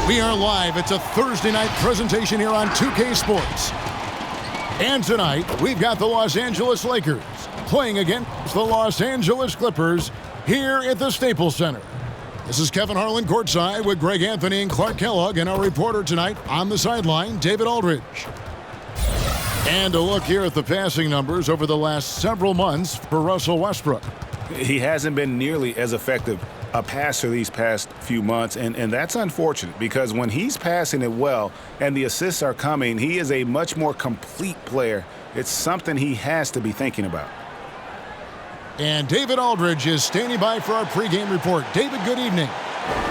We are live. It's a Thursday night presentation here on 2K Sports. And tonight, we've got the Los Angeles Lakers playing against the Los Angeles Clippers here at the Staples Center. This is Kevin Harlan courtside with Greg Anthony and Clark Kellogg, and our reporter tonight on the sideline, David Aldridge. And a look here at the passing numbers over the last several months for Russell Westbrook. He hasn't been nearly as effective a passer these past few months, and that's unfortunate because when he's passing it well and the assists are coming, he is a much more complete player. It's something he has to be thinking about. And David Aldridge is standing by for our pregame report. David, good evening.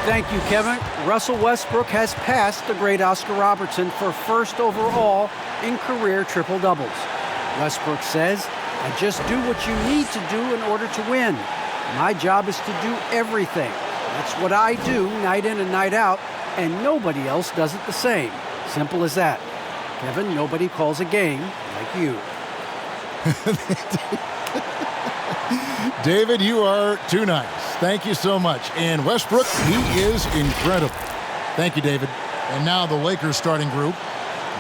Thank you, Kevin. Russell Westbrook has passed the great Oscar Robertson for first overall in career triple-doubles. Westbrook says, "I just do what you need to do in order to win. My job is to do everything. That's what I do night in and night out, and nobody else does it the same. Simple as that. Kevin, nobody calls a game like you." David, you are too nice. Thank you so much. And Westbrook, he is incredible. Thank you, David. And now the Lakers starting group.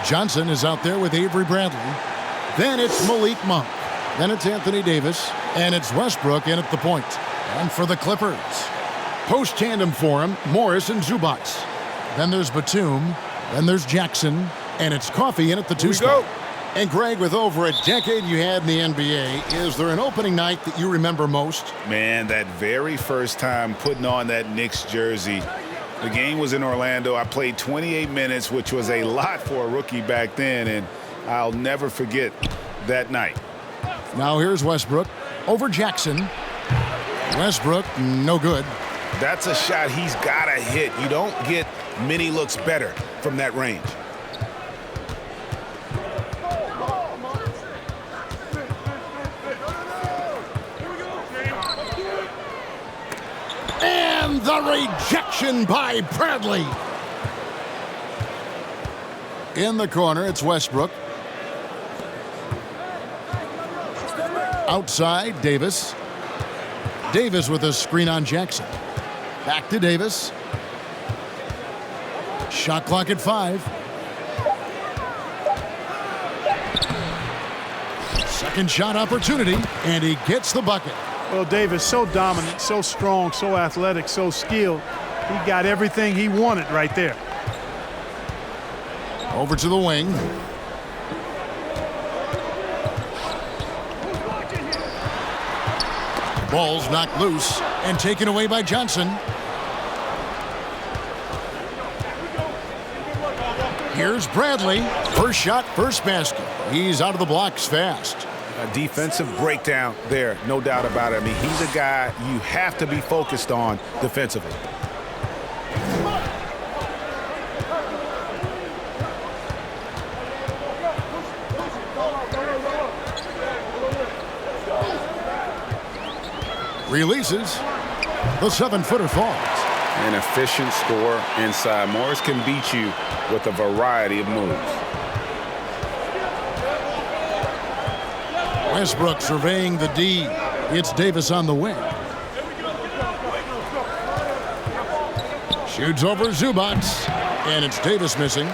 Johnson is out there with Avery Bradley. Then it's Malik Monk. Then it's Anthony Davis. And it's Westbrook in at the point. And for the Clippers, post-tandem for him, Morris and Zubac. Then there's Batum. Then there's Jackson. And it's Coffey in at the two spot. And Greg, with over a decade you had in the NBA, is there an opening night that you remember most? Man, that very first time putting on that Knicks jersey. The game was in Orlando. I played 28 minutes, which was a lot for a rookie back then, and I'll never forget that night. Now here's Westbrook over Jackson. Westbrook, no good. That's a shot he's got to hit. You don't get many looks better from that range. And the rejection by Bradley. In the corner, it's Westbrook. Outside, Davis. Davis with a screen on Jackson. Back to Davis. Shot clock at 5. Second shot opportunity, and he gets the bucket. Well, Davis, so dominant, so strong, so athletic, so skilled. He got everything he wanted right there. Over to the wing. Ball's knocked loose and taken away by Johnson. Here's Bradley. First shot, first basket. He's out of the blocks fast. A defensive breakdown there, no doubt about it. I mean, he's a guy you have to be focused on defensively. Releases. The 7-footer falls. An efficient score inside. Morris can beat you with a variety of moves. Westbrook surveying the D. It's Davis on the wing. Shoots over Zubac. And it's Davis missing.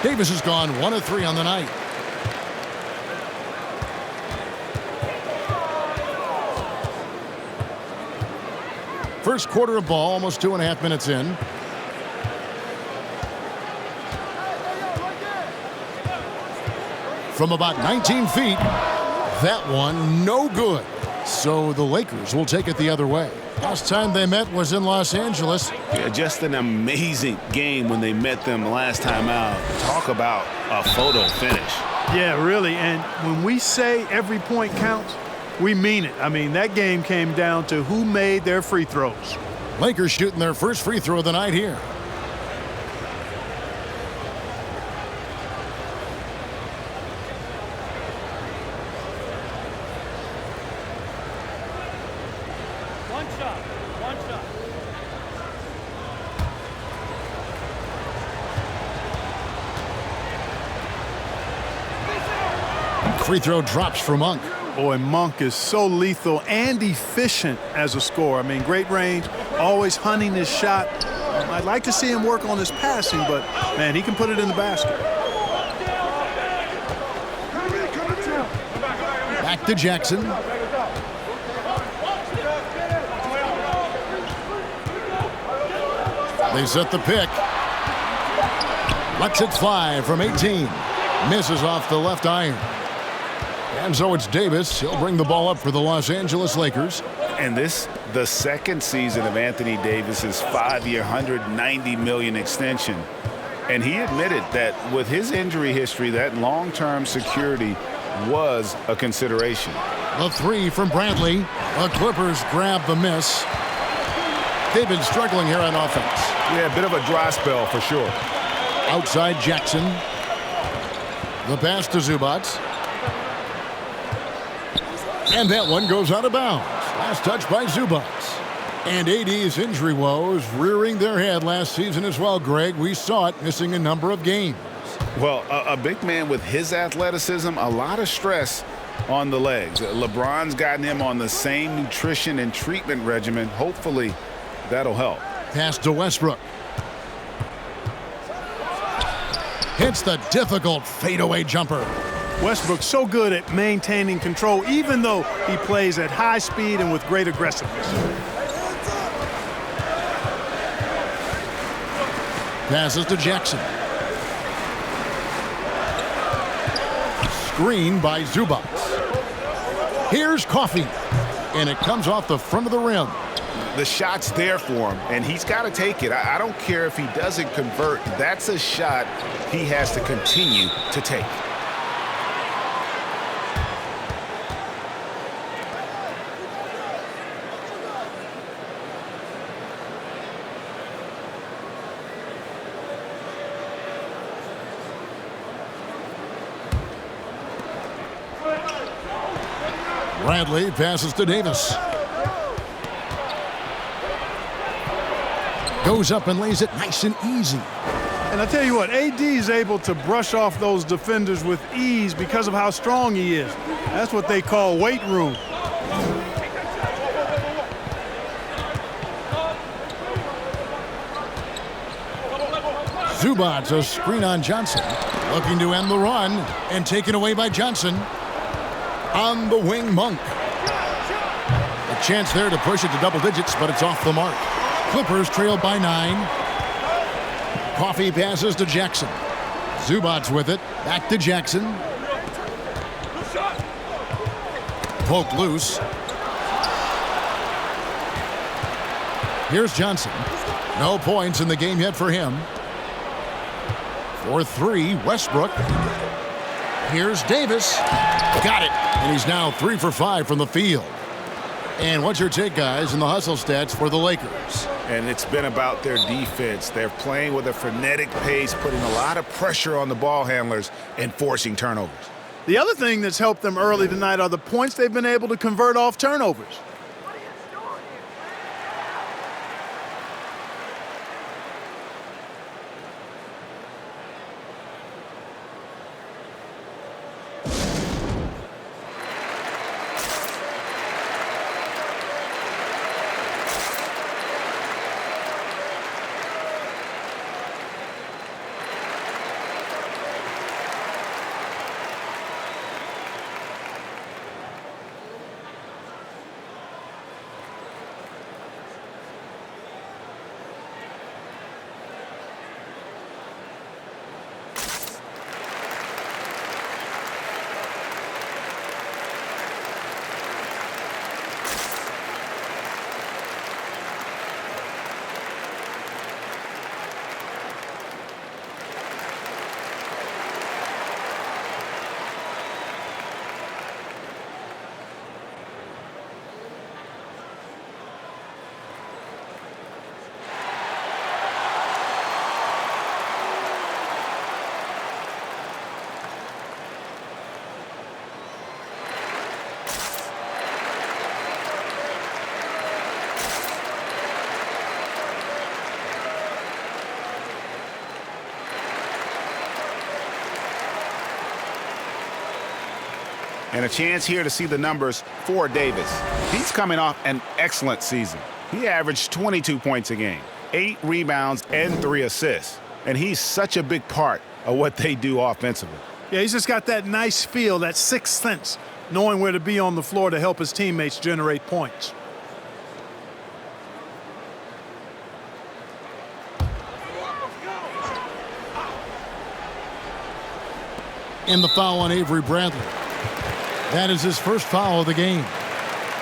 Davis has gone 1 of 3 on the night. First quarter of ball, almost 2.5 minutes in. From about 19 feet, that one no good. So the Lakers will take it the other way. Last time they met was in Los Angeles. Yeah, just an amazing game when they met them last time out. Talk about a photo finish. Yeah, really. And when we say every point counts, we mean it. I mean, that game came down to who made their free throws. Lakers shooting their first free throw of the night here. One shot. Free throw drops for Monk. Boy, Monk is so lethal and efficient as a scorer. I mean, great range, always hunting his shot. I'd like to see him work on his passing, but, man, he can put it in the basket. Back to Jackson. They set the pick. Lets it fly from 18. Misses off the left iron. And so it's Davis. He'll bring the ball up for the Los Angeles Lakers. And this, the second season of Anthony Davis's 5-year, $190 million extension. And he admitted that with his injury history, that long-term security was a consideration. The three from Bradley. The Clippers grab the miss. They've been struggling here on offense. Yeah, a bit of a dry spell for sure. Outside Jackson. The pass to Zubac. And that one goes out of bounds. Last touch by Zubac. And AD's injury woes rearing their head last season as well, Greg. We saw it missing a number of games. Well, a big man with his athleticism, a lot of stress on the legs. LeBron's gotten him on the same nutrition and treatment regimen. Hopefully, that'll help. Pass to Westbrook. Hits the difficult fadeaway jumper. Westbrook's so good at maintaining control, even though he plays at high speed and with great aggressiveness. Passes to Jackson. Screen by Zubac. Here's Coffey. And it comes off the front of the rim. The shot's there for him, and he's got to take it. I don't care if he doesn't convert. That's a shot he has to continue to take. Bradley passes to Davis. Goes up and lays it nice and easy. And I tell you what, AD is able to brush off those defenders with ease because of how strong he is. That's what they call weight room. Zubac, a screen on Johnson. Looking to end the run and taken away by Johnson. On the wing, Monk. A chance there to push it to double digits, but it's off the mark. Clippers trail by 9. Coffey passes to Jackson. Zubac with it. Back to Jackson. Poke loose. Here's Johnson. No points in the game yet for him. For 3, Westbrook. Here's Davis. Got it. And he's now 3 for 5 from the field. And what's your take, guys, in the hustle stats for the Lakers? And it's been about their defense. They're playing with a frenetic pace, putting a lot of pressure on the ball handlers and forcing turnovers. The other thing that's helped them early tonight are the points they've been able to convert off turnovers. And a chance here to see the numbers for Davis. He's coming off an excellent season. He averaged 22 points a game, 8 rebounds, and 3 assists. And he's such a big part of what they do offensively. Yeah, he's just got that nice feel, that sixth sense, knowing where to be on the floor to help his teammates generate points. And the foul on Avery Bradley. That is his first foul of the game.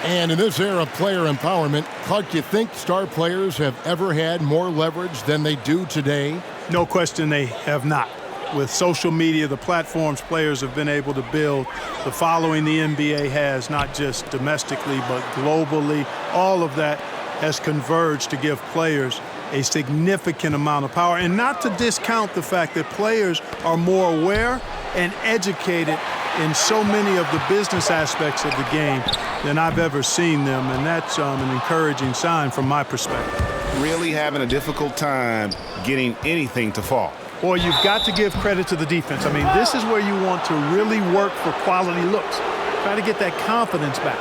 And in this era of player empowerment, Clark, do you think star players have ever had more leverage than they do today? No question they have not. With social media, the platforms players have been able to build, the following the NBA has, not just domestically but globally, all of that has converged to give players a significant amount of power. And not to discount the fact that players are more aware and educated in so many of the business aspects of the game than I've ever seen them, and that's an encouraging sign from my perspective. Really having a difficult time getting anything to fall. Boy, you've got to give credit to the defense. I mean, this is where you want to really work for quality looks. Try to get that confidence back.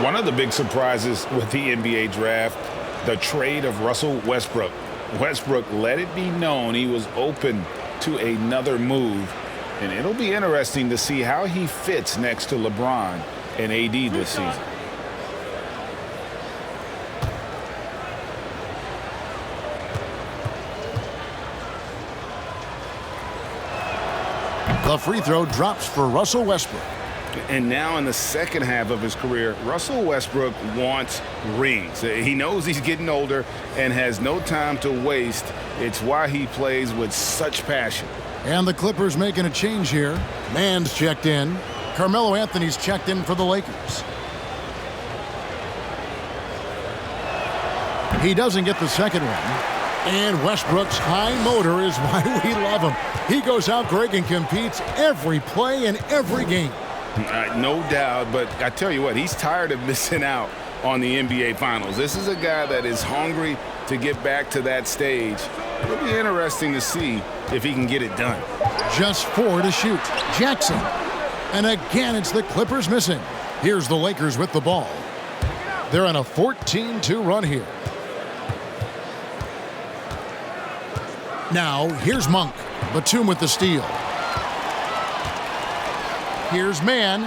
One of the big surprises with the NBA draft, the trade of Russell Westbrook. Westbrook let it be known he was open to another move, and it'll be interesting to see how he fits next to LeBron and AD this season. The free throw drops for Russell Westbrook. And now in the second half of his career, Russell Westbrook wants rings. He knows he's getting older and has no time to waste. It's why he plays with such passion. And the Clippers making a change here. Mann's checked in. Carmelo Anthony's checked in for the Lakers. He doesn't get the second one. And Westbrook's high motor is why we love him. He goes out, Greg, and competes every play in every game. No doubt, but I tell you what, he's tired of missing out on the NBA Finals. This is a guy that is hungry to get back to that stage. It'll be interesting to see if he can get it done. Just 4 to shoot. Jackson. And again, it's the Clippers missing. Here's the Lakers with the ball. They're on a 14-2 run here. Now, here's Monk. Batum with the steal. Here's Mann.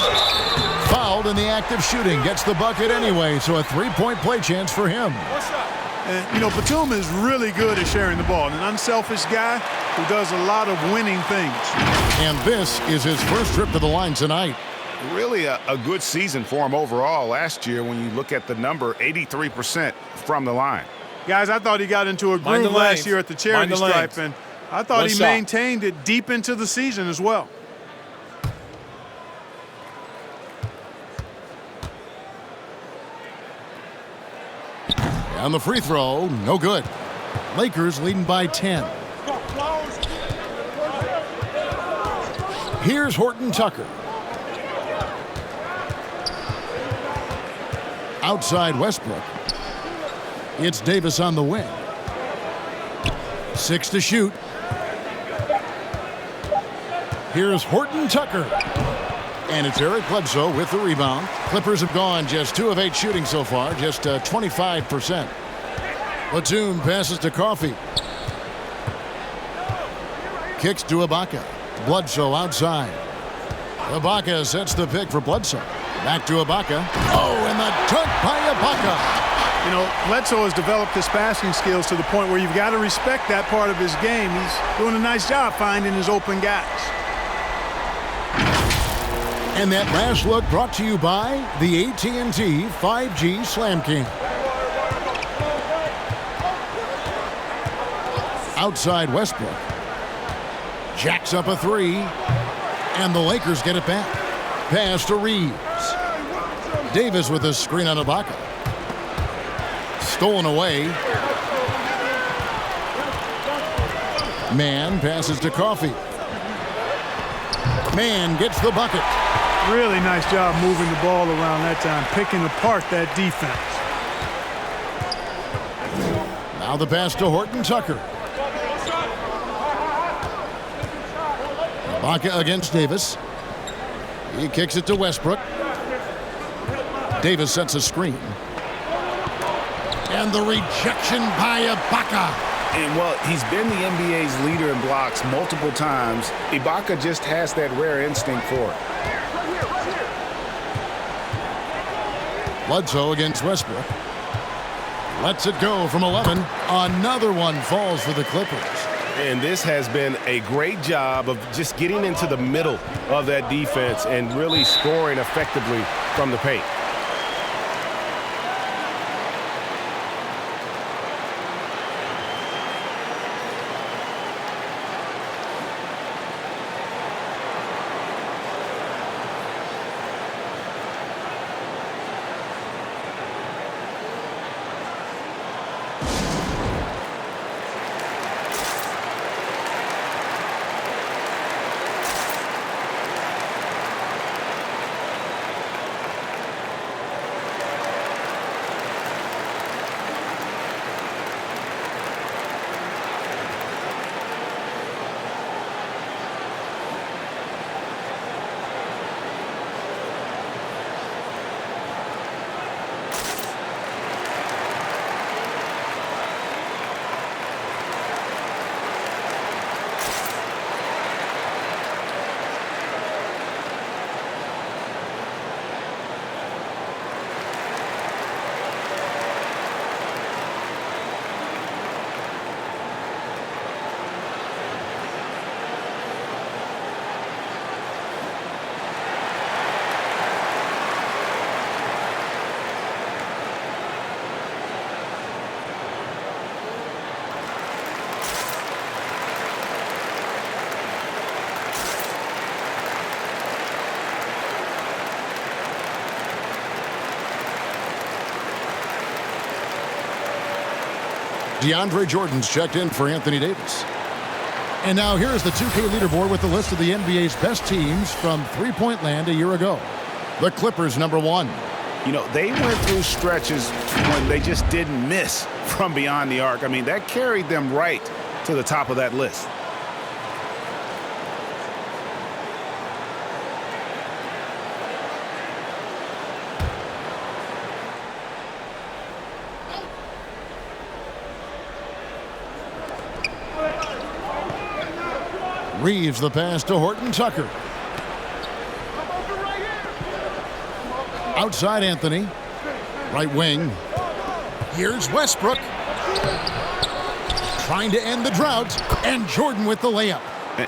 Fouled in the act of shooting. Gets the bucket anyway, so a three-point play chance for him. And, you know, Batum is really good at sharing the ball. An unselfish guy who does a lot of winning things. And this is his first trip to the line tonight. Really a good season for him overall last year when you look at the number, 83% from the line. Guys, I thought he got into a groove last year at the charity stripe, and I thought he maintained it deep into the season as well. And the free throw, no good. Lakers leading by 10. Here's Horton Tucker. Outside Westbrook. It's Davis on the wing. 6 to shoot. Here's Horton Tucker. And it's Eric Bledsoe with the rebound. Clippers have gone just 2 of 8 shooting so far, just 25%. Batum passes to Coffey. Kicks to Ibaka. Bledsoe outside. Ibaka sets the pick for Bledsoe. Back to Ibaka. Oh, and the dunk by Ibaka. You know, Bledsoe has developed his passing skills to the point where you've got to respect that part of his game. He's doing a nice job finding his open guys. And that last look brought to you by the AT&T 5G Slam King. Outside Westbrook. Jacks up a 3. And the Lakers get it back. Pass to Reeves. Davis with a screen on Ibaka. Stolen away. Mann passes to Coffey. Mann gets the bucket. Really nice job moving the ball around that time, picking apart that defense. Now the pass to Horton Tucker. Ibaka against Davis. He kicks it to Westbrook. Davis sets a screen. And the rejection by Ibaka. And, well, he's been the NBA's leader in blocks multiple times. Ibaka just has that rare instinct for it. Bledsoe against Westbrook. Lets it go from 11. Another one falls for the Clippers. And this has been a great job of just getting into the middle of that defense and really scoring effectively from the paint. DeAndre Jordan's checked in for Anthony Davis. And now here's the 2K leaderboard with the list of the NBA's best teams from three-point land a year ago. The Clippers, number 1. You know, they went through stretches when they just didn't miss from beyond the arc. I mean, that carried them right to the top of that list. Reeves the pass to Horton Tucker. Outside Anthony. Right wing. Here's Westbrook. Trying to end the drought. And Jordan with the layup.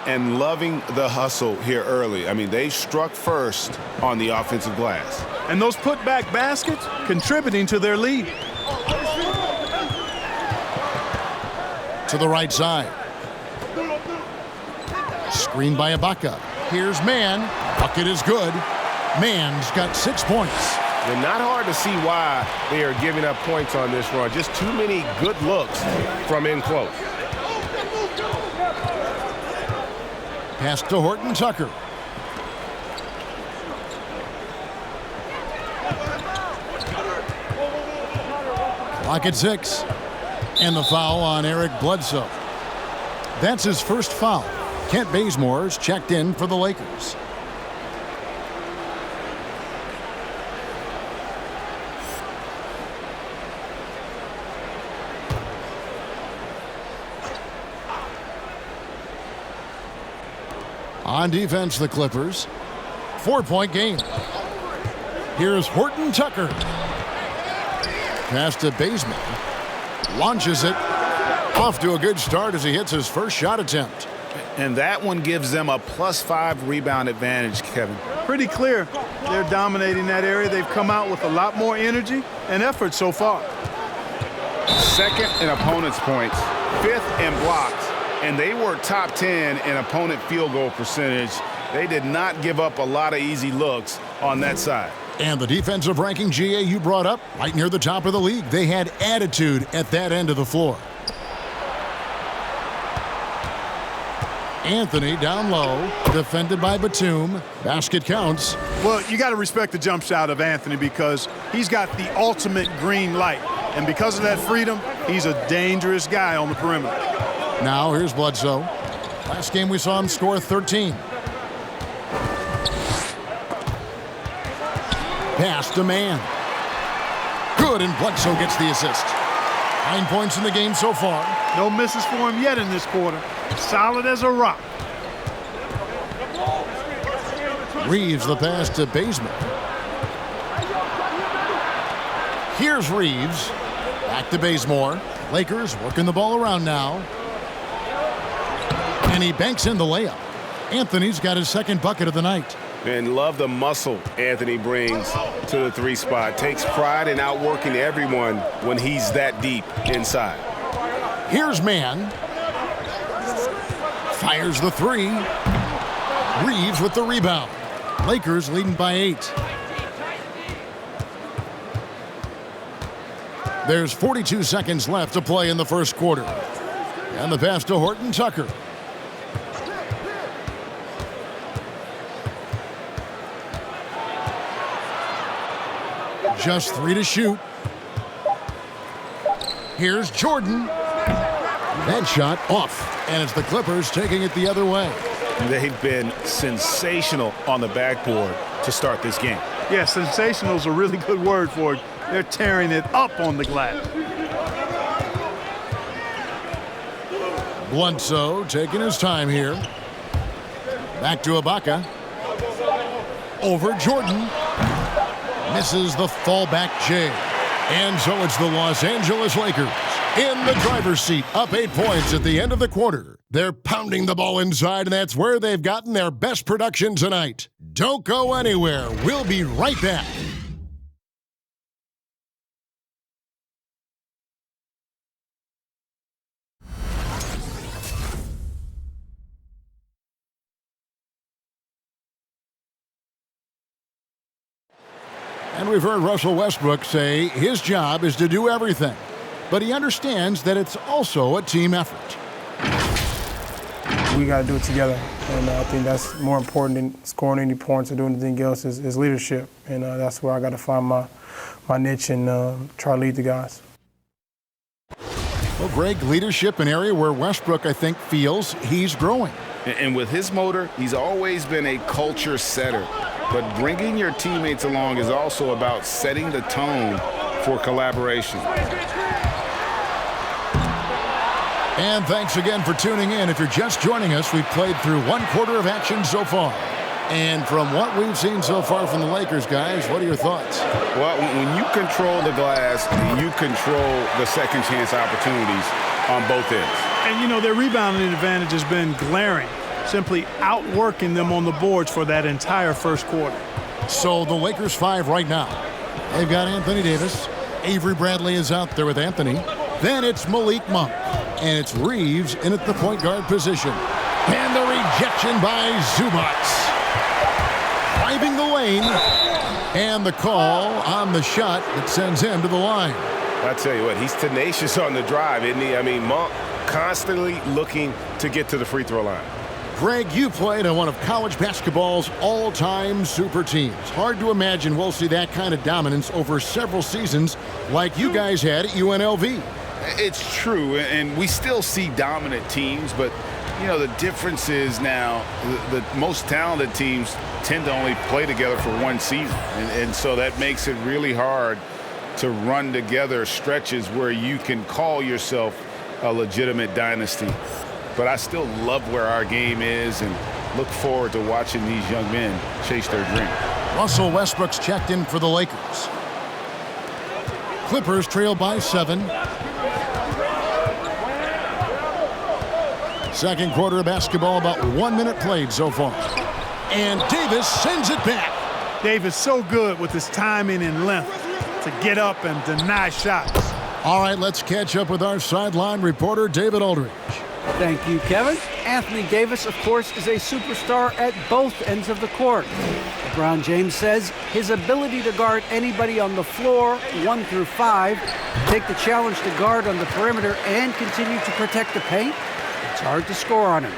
And loving the hustle here early. I mean, they struck first on the offensive glass. And those putback baskets contributing to their lead. To the right side. Screen by Ibaka. Here's Mann. Bucket is good. Mann's got 6 points. And not hard to see why they are giving up points on this run. Just too many good looks from in close. Pass to Horton Tucker. Clock at 6. And the foul on Eric Bledsoe. That's his first foul. Kent Bazemore's checked in for the Lakers. On defense, the Clippers. 4-point game. Here's Horton Tucker. Pass to Bazemore. Launches it. Off to a good start as he hits his first shot attempt. And that one gives them a +5 rebound advantage, Kevin. Pretty clear. They're dominating that area. They've come out with a lot more energy and effort so far. Second in opponents' points, 5th in blocks, and they were top 10 in opponent field goal percentage. They did not give up a lot of easy looks on that side. And the defensive ranking, GA, you brought up, right near the top of the league. They had attitude at that end of the floor. Anthony down low, defended by Batum. Basket counts. Well, you got to respect the jump shot of Anthony because he's got the ultimate green light. And because of that freedom, he's a dangerous guy on the perimeter. Now here's Bledsoe. Last game we saw him score 13. Past a man. Good, and Bledsoe gets the assist. 9 points in the game so far. No misses for him yet in this quarter. Solid as a rock. Reeves the pass to Bazemore. Here's Reeves. Back to Bazemore. Lakers working the ball around now. And he banks in the layup. Anthony's got his second bucket of the night. And love the muscle Anthony brings to the three spot. Takes pride in outworking everyone when he's that deep inside. Here's Mann. Fires the three. Reeves with the rebound. Lakers leading by 8. There's 42 seconds left to play in the first quarter. And the pass to Horton Tucker. Just 3 to shoot. Here's Jordan. That shot off. And it's the Clippers taking it the other way. They've been sensational on the backboard to start this game. Yeah, sensational is a really good word for it. They're tearing it up on the glass. Bledsoe taking his time here. Back to Ibaka. Over Jordan. Misses the fallback J. And so it's the Los Angeles Lakers in the driver's seat, up 8 points at the end of the quarter. They're pounding the ball inside, and that's where they've gotten their best production tonight. Don't go anywhere. We'll be right back. And we've heard Russell Westbrook say his job is to do everything. But he understands that it's also a team effort. We got to do it together. And I think that's more important than scoring any points or doing anything else is leadership. And that's where I got to find my niche and try to lead the guys. Well, Greg, leadership, an area where Westbrook, I think, feels he's growing. And with his motor, he's always been a culture setter. But bringing your teammates along is also about setting the tone for collaboration. And thanks again for tuning in. If you're just joining us, we've played through 1 quarter of action so far. And from what we've seen so far from the Lakers, guys, what are your thoughts? Well, when you control the glass, you control the second chance opportunities on both ends. And, you know, their rebounding advantage has been glaring, simply outworking them on the boards for that entire first quarter. So the Lakers 5 right now. They've got Anthony Davis. Avery Bradley is out there with Anthony. Then it's Malik Monk. And it's Reeves in at the point guard position. And the rejection by Zubats. Driving the lane. And the call on the shot that sends him to the line. I tell you what, he's tenacious on the drive, isn't he? I mean, Monk constantly looking to get to the free throw line. Greg, you played on one of college basketball's all-time super teams. Hard to imagine we'll see that kind of dominance over several seasons like you guys had at UNLV. It's true, and we still see dominant teams, but, you know, the difference is now the most talented teams tend to only play together for one season, and so that makes it really hard to run together stretches where you can call yourself a legitimate dynasty. But I still love where our game is and look forward to watching these young men chase their dream. Russell Westbrook's checked in for the Lakers. Clippers trail by 7. Second quarter of basketball, about 1 minute played so far. And Davis sends it back. Davis so good with his timing and length to get up and deny shots. All right, let's catch up with our sideline reporter, David Aldridge. Thank you, Kevin. Anthony Davis, of course, is a superstar at both ends of the court. LeBron James says his ability to guard anybody on the floor, 1 through 5, take the challenge to guard on the perimeter and continue to protect the paint, it's hard to score on him.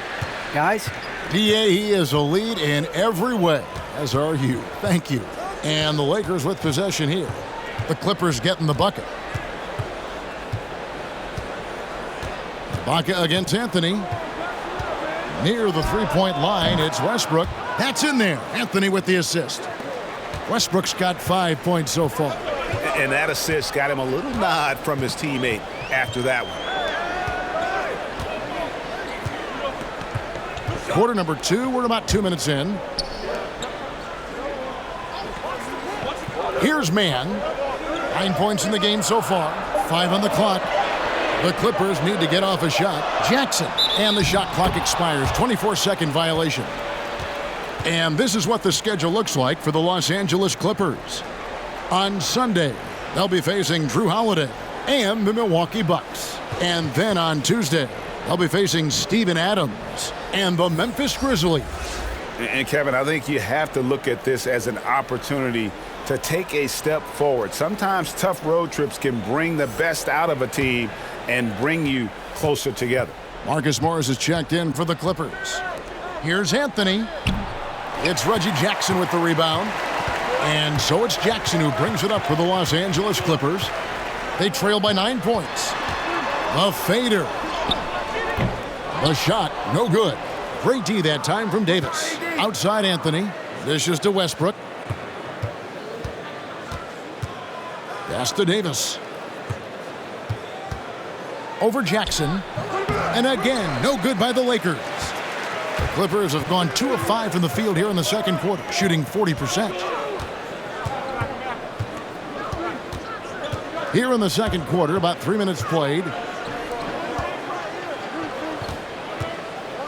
Guys? DA, he is a lead in every way, as are you. Thank you. And the Lakers with possession here. The Clippers getting the bucket. Ibaka against Anthony. Near the three-point line, it's Westbrook. That's in there. Anthony with the assist. Westbrook's got 5 points so far. And that assist got him a little nod from his teammate after that one. Quarter number 2, we're about 2 minutes in. Here's Mann. 9 points in the game so far. 5 on the clock. The Clippers need to get off a shot. Jackson. And the shot clock expires. 24-second violation. And this is what the schedule looks like for the Los Angeles Clippers. On Sunday, they'll be facing Drew Holiday and the Milwaukee Bucks. And then on Tuesday, they'll be facing Steven Adams and the Memphis Grizzlies. And Kevin, I think you have to look at this as an opportunity to take a step forward. Sometimes tough road trips can bring the best out of a team and bring you closer together. Marcus Morris has checked in for the Clippers. Here's Anthony. It's Reggie Jackson with the rebound. And so it's Jackson who brings it up for the Los Angeles Clippers. They trail by 9 points. A fader. The shot, no good. Great D that time from Davis. Outside Anthony. Dishes to Westbrook. Pass to Davis. Over Jackson. And again, no good by the Lakers. The Clippers have gone 2 of 5 from the field here in the second quarter, shooting 40%. Here in the second quarter, about 3 minutes played.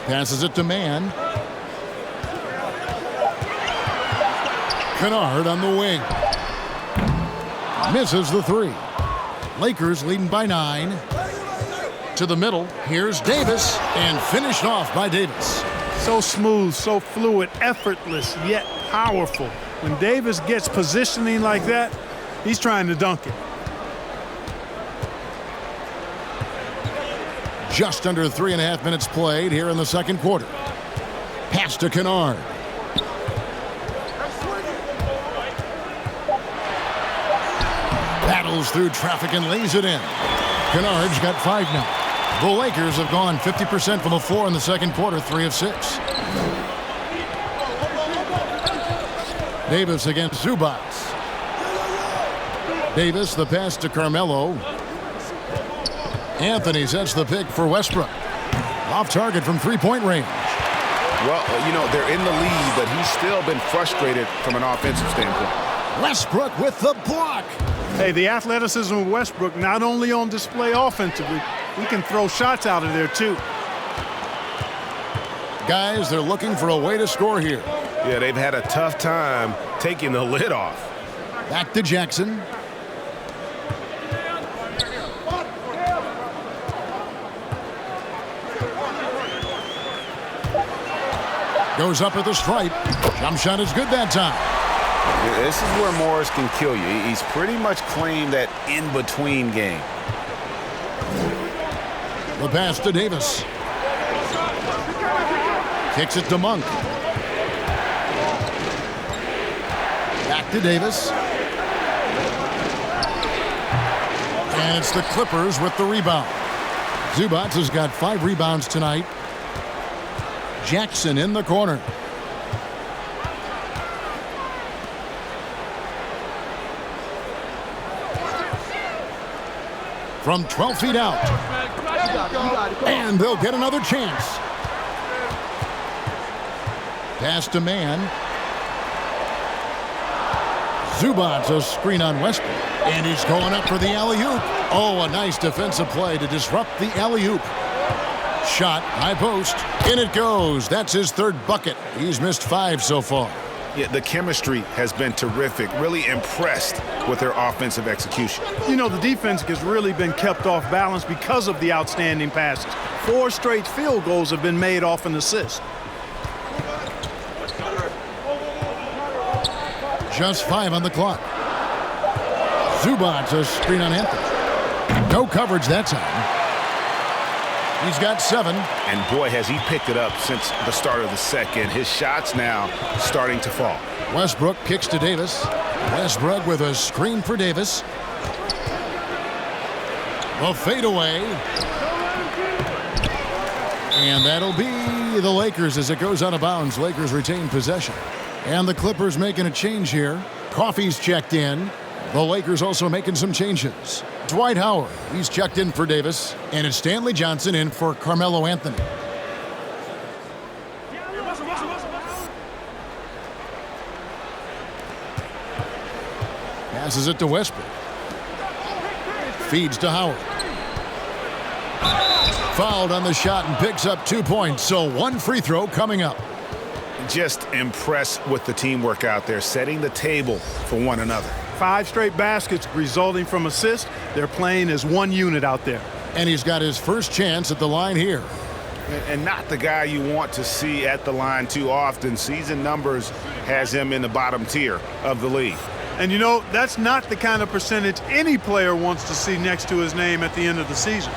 Passes it to Mann. Kennard on the wing. Misses the 3. Lakers leading by 9. To the middle. Here's Davis. And finished off by Davis. So smooth, so fluid, effortless, yet powerful. When Davis gets positioning like that, he's trying to dunk it. Just under 3.5 minutes played here in the second quarter. Pass to Kennard. Battles through traffic and lays it in. Kennard's got 5 now. The Lakers have gone 50% from the floor in the second quarter, 3 of 6. Davis against Zubac. Davis, the pass to Carmelo. Anthony sets the pick for Westbrook. Off target from three-point range. Well, you know, they're in the lead, but he's still been frustrated from an offensive standpoint. Westbrook with the block. Hey, the athleticism of Westbrook not only on display offensively, he can throw shots out of there too. Guys, they're looking for a way to score here. Yeah, they've had a tough time taking the lid off. Back to Jackson. Goes up at the stripe. Jump shot is good that time. This is where Morris can kill you. He's pretty much claimed that in-between game. The pass to Davis. Kicks it to Monk. Back to Davis. And it's the Clippers with the rebound. Zubac has got 5 rebounds tonight. Jackson in the corner. From 12 feet out. And they'll get another chance. Pass to Mann. Zubac, a screen on Westbrook. And he's going up for the alley-oop. Oh, a nice defensive play to disrupt the alley-oop. Shot, high post. In it goes. That's his 3rd bucket. He's missed 5 so far. Yeah, the chemistry has been terrific. Really impressed with their offensive execution. You know, the defense has really been kept off balance because of the outstanding passes. 4 straight field goals have been made off an assist. Just 5 on the clock. Zubac, a screen on Anthony. No coverage that time. He's got 7. And boy, has he picked it up since the start of the second. His shots now starting to fall. Westbrook kicks to Davis. Westbrook with a screen for Davis. A fadeaway. And that'll be the Lakers as it goes out of bounds. Lakers retain possession. And the Clippers making a change here. Coffey's checked in. The Lakers also making some changes. Dwight Howard, he's checked in for Davis. And it's Stanley Johnson in for Carmelo Anthony. Passes it to Westbrook. Feeds to Howard. Fouled on the shot and picks up 2 points. So one free throw coming up. Just impressed with the teamwork out there, setting the table for one another. 5 straight baskets resulting from assists. They're playing as one unit out there. And he's got his first chance at the line here. And not the guy you want to see at the line too often. Season numbers has him in the bottom tier of the league. And you know, that's not the kind of percentage any player wants to see next to his name at the end of the season.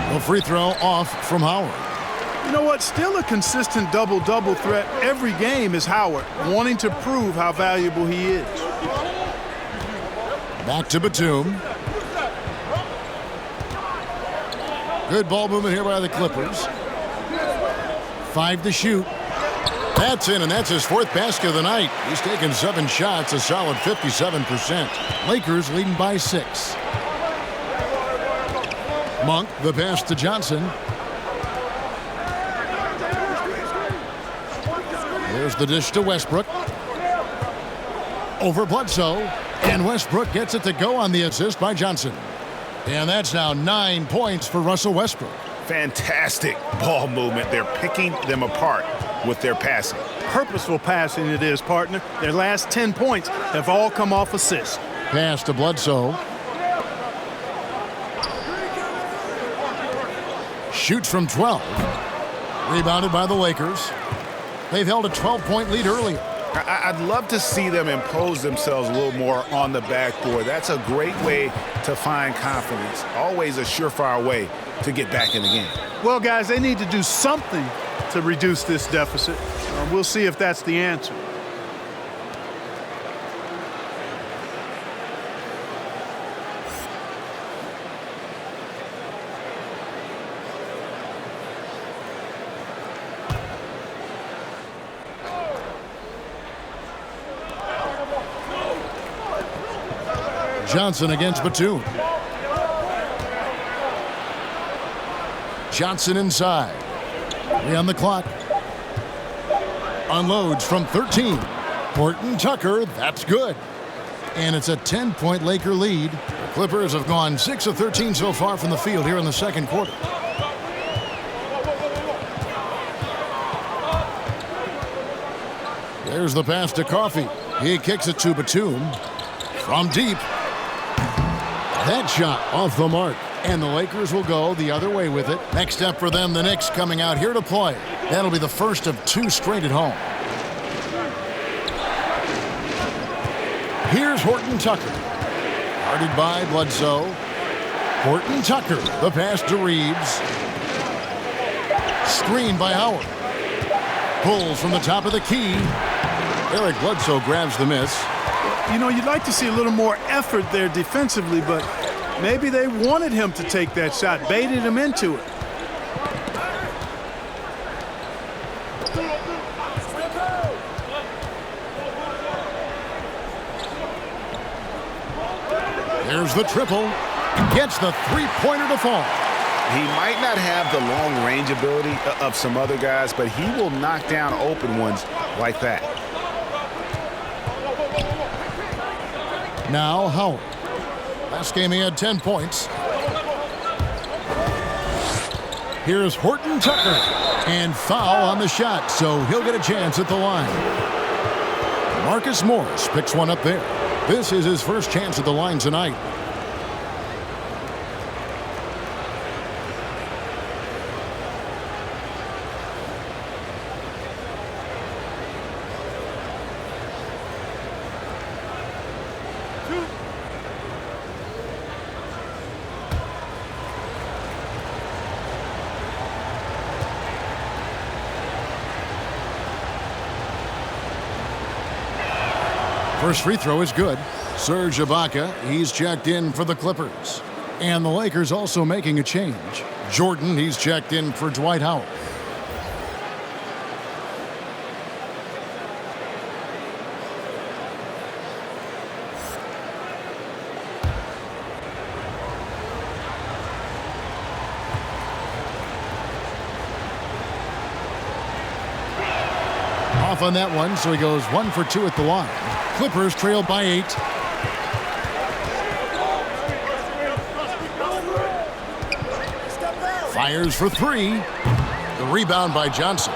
A free throw off from Howard. You know what? Still a consistent double-double threat every game is Howard, wanting to prove how valuable he is. Back to Batum. Good ball movement here by the Clippers. 5 to shoot. That's in, and that's his 4th basket of the night. He's taken 7 shots, a solid 57%. Lakers leading by 6. Monk, the pass to Johnson. There's the dish to Westbrook. Over Bledsoe. And Westbrook gets it to go on the assist by Johnson. And that's now 9 points for Russell Westbrook. Fantastic ball movement. They're picking them apart with their passing. Purposeful passing it is, partner. Their last 10 points have all come off assists. Pass to Bledsoe. Shoots from 12. Rebounded by the Lakers. They've held a 12-point lead earlier. I'd love to see them impose themselves a little more on the backboard. That's a great way to find confidence. Always a surefire way to get back in the game. Well, guys, they need to do something to reduce this deficit. We'll see if that's the answer. Johnson against Batum. Johnson inside. 3 on the clock. Unloads from 13. Horton Tucker, that's good. And it's a 10-point Laker lead. The Clippers have gone 6 of 13 so far from the field here in the second quarter. There's the pass to Coffey. He kicks it to Batum. From deep. That shot off the mark. And the Lakers will go the other way with it. Next up for them, the Knicks coming out here to play. That'll be the first of 2 straight at home. Here's Horton Tucker. Guarded by Bledsoe. Horton Tucker, the pass to Reeves. Screened by Howard. Pulls from the top of the key. Eric Bledsoe grabs the miss. You know, you'd like to see a little more effort there defensively, but maybe they wanted him to take that shot, baited him into it. There's the triple. Gets the 3-pointer to fall. He might not have the long range ability of some other guys, but he will knock down open ones like that. Now Howard. Last game he had 10 points. Here's Horton Tucker. And foul on the shot, so he'll get a chance at the line. Marcus Morris picks one up there. This is his first chance at the line tonight. First free throw is good. Serge Ibaka, he's checked in for the Clippers. And the Lakers also making a change. Jordan, he's checked in for Dwight Howard. off on that one, so he goes 1 for 2 at the line. Clippers trail by 8. Fires for 3. The rebound by Johnson.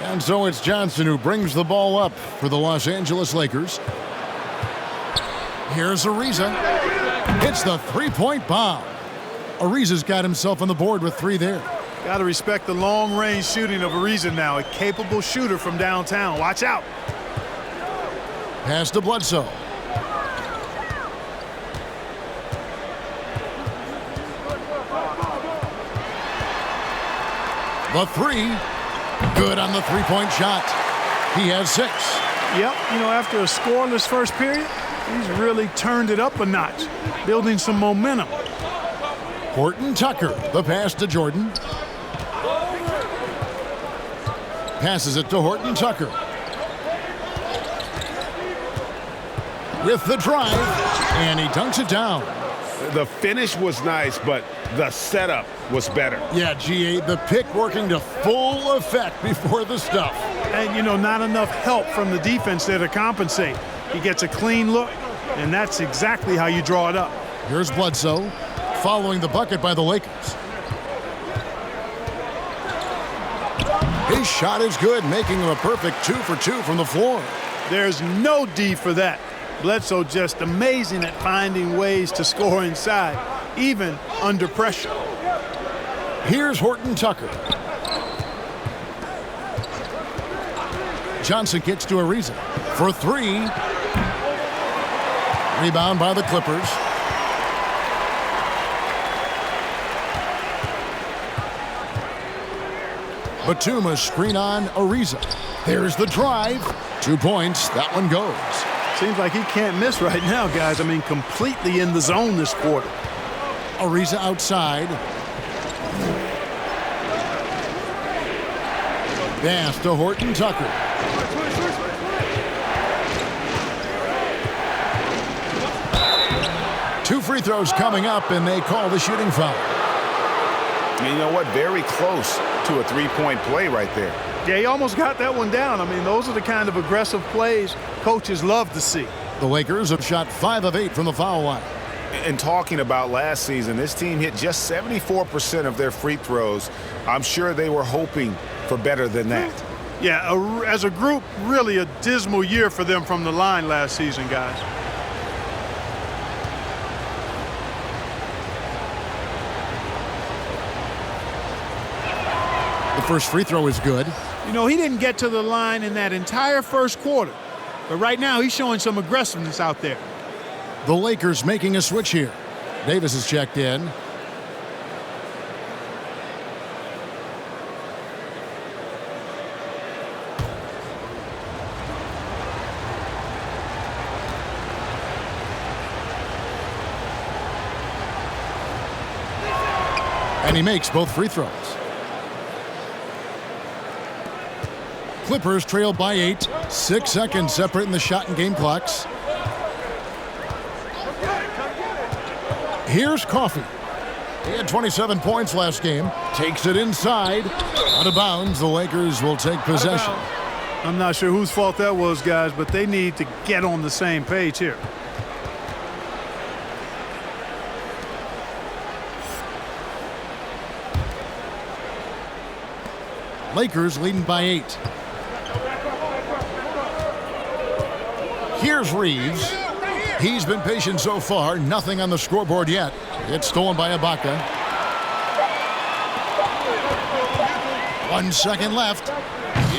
And so it's Johnson who brings the ball up for the Los Angeles Lakers. Here's Ariza. Hits the three-point bomb. Ariza's got himself on the board with 3 there. Got to respect the long-range shooting of Ariza now. A capable shooter from downtown. Watch out. Pass to Bledsoe. The 3. Good on the three-point shot. He has 6. Yep, after a scoreless first period, he's really turned it up a notch, building some momentum. Horton Tucker, the pass to Jordan. Passes it to Horton Tucker. With the drive, and he dunks it down. The finish was nice, but the setup was better. Yeah, GA, the pick working to full effect before the stuff. And, not enough help from the defense there to compensate. He gets a clean look, and that's exactly how you draw it up. Here's Bledsoe, following the bucket by the Lakers. His shot is good, making him a perfect 2 for 2 from the floor. There's no D for that. Bledsoe just amazing at finding ways to score inside, even under pressure. Here's Horton Tucker. Johnson gets to Ariza for 3. Rebound by the Clippers. Batum screen on Ariza. There's the drive. 2 points. That one goes. Seems like he can't miss right now, guys. Completely in the zone this quarter. Ariza outside. Pass to Horton Tucker. Two free throws coming up, and they call the shooting foul. And you know what? Very close to a three-point play right there. Yeah, he almost got that one down. Those are the kind of aggressive plays coaches love to see. The Lakers have shot 5 of 8 from the foul line. And talking about last season, this team hit just 74% of their free throws. I'm sure they were hoping for better than that. Yeah, as a group, really a dismal year for them from the line last season, guys. The first free throw is good. He didn't get to the line in that entire first quarter. But right now, he's showing some aggressiveness out there. The Lakers making a switch here. Davis is checked in. And he makes both free throws. Clippers trail by 8. 6 seconds separating the shot and game clocks. Here's Coffey. He had 27 points last game. Takes it inside. Out of bounds. The Lakers will take possession. I'm not sure whose fault that was, guys, but they need to get on the same page here. Lakers leading by 8. Here's Reeves. He's been patient so far. Nothing on the scoreboard yet. It's stolen by Ibaka. 1 second left.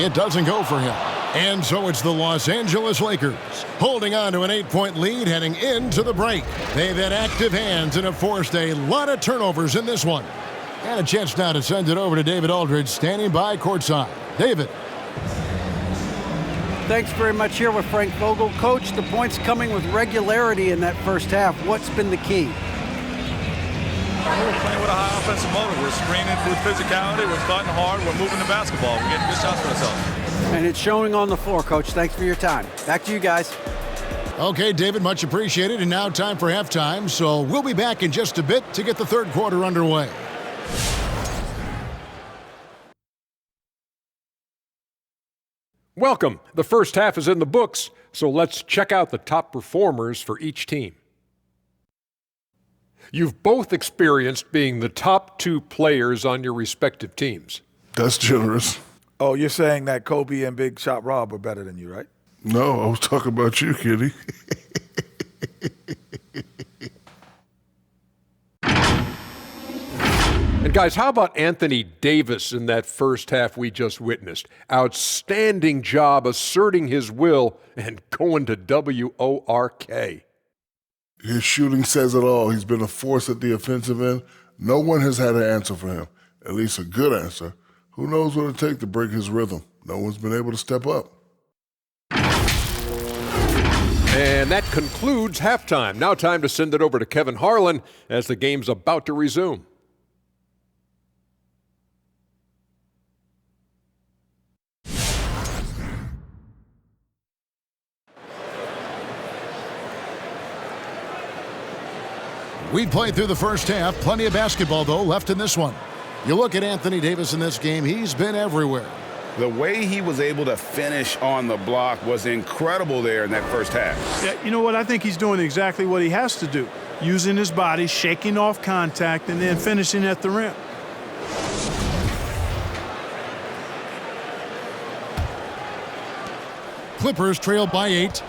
It doesn't go for him. And so it's the Los Angeles Lakers holding on to an 8-point lead heading into the break. They've had active hands and have forced a lot of turnovers in this one. And a chance now to send it over to David Aldridge standing by courtside. David. Thanks very much here with Frank Vogel. Coach, the points coming with regularity in that first half. What's been the key? We're playing with a high offensive motor. We're screening with physicality. We're cutting hard. We're moving the basketball. We're getting good shots for ourselves. And it's showing on the floor, Coach. Thanks for your time. Back to you guys. Okay, David, much appreciated. And now time for halftime. So we'll be back in just a bit to get the third quarter underway. Welcome. The first half is in the books, so let's check out the top performers for each team. You've both experienced being the top 2 players on your respective teams. That's generous. Oh, you're saying that Kobe and Big Shot Rob are better than you, right? No, I was talking about you, Kitty. And guys, how about Anthony Davis in that first half we just witnessed? Outstanding job asserting his will and going to WORK. His shooting says it all. He's been a force at the offensive end. No one has had an answer for him, at least a good answer. Who knows what it'll take to break his rhythm? No one's been able to step up. And that concludes halftime. Now time to send it over to Kevin Harlan as the game's about to resume. We played through the first half. Plenty of basketball, though, left in this one. You look at Anthony Davis in this game, he's been everywhere. The way he was able to finish on the block was incredible there in that first half. Yeah, you know what? I think he's doing exactly what he has to do. Using his body, shaking off contact, and then finishing at the rim. Clippers trail by 8.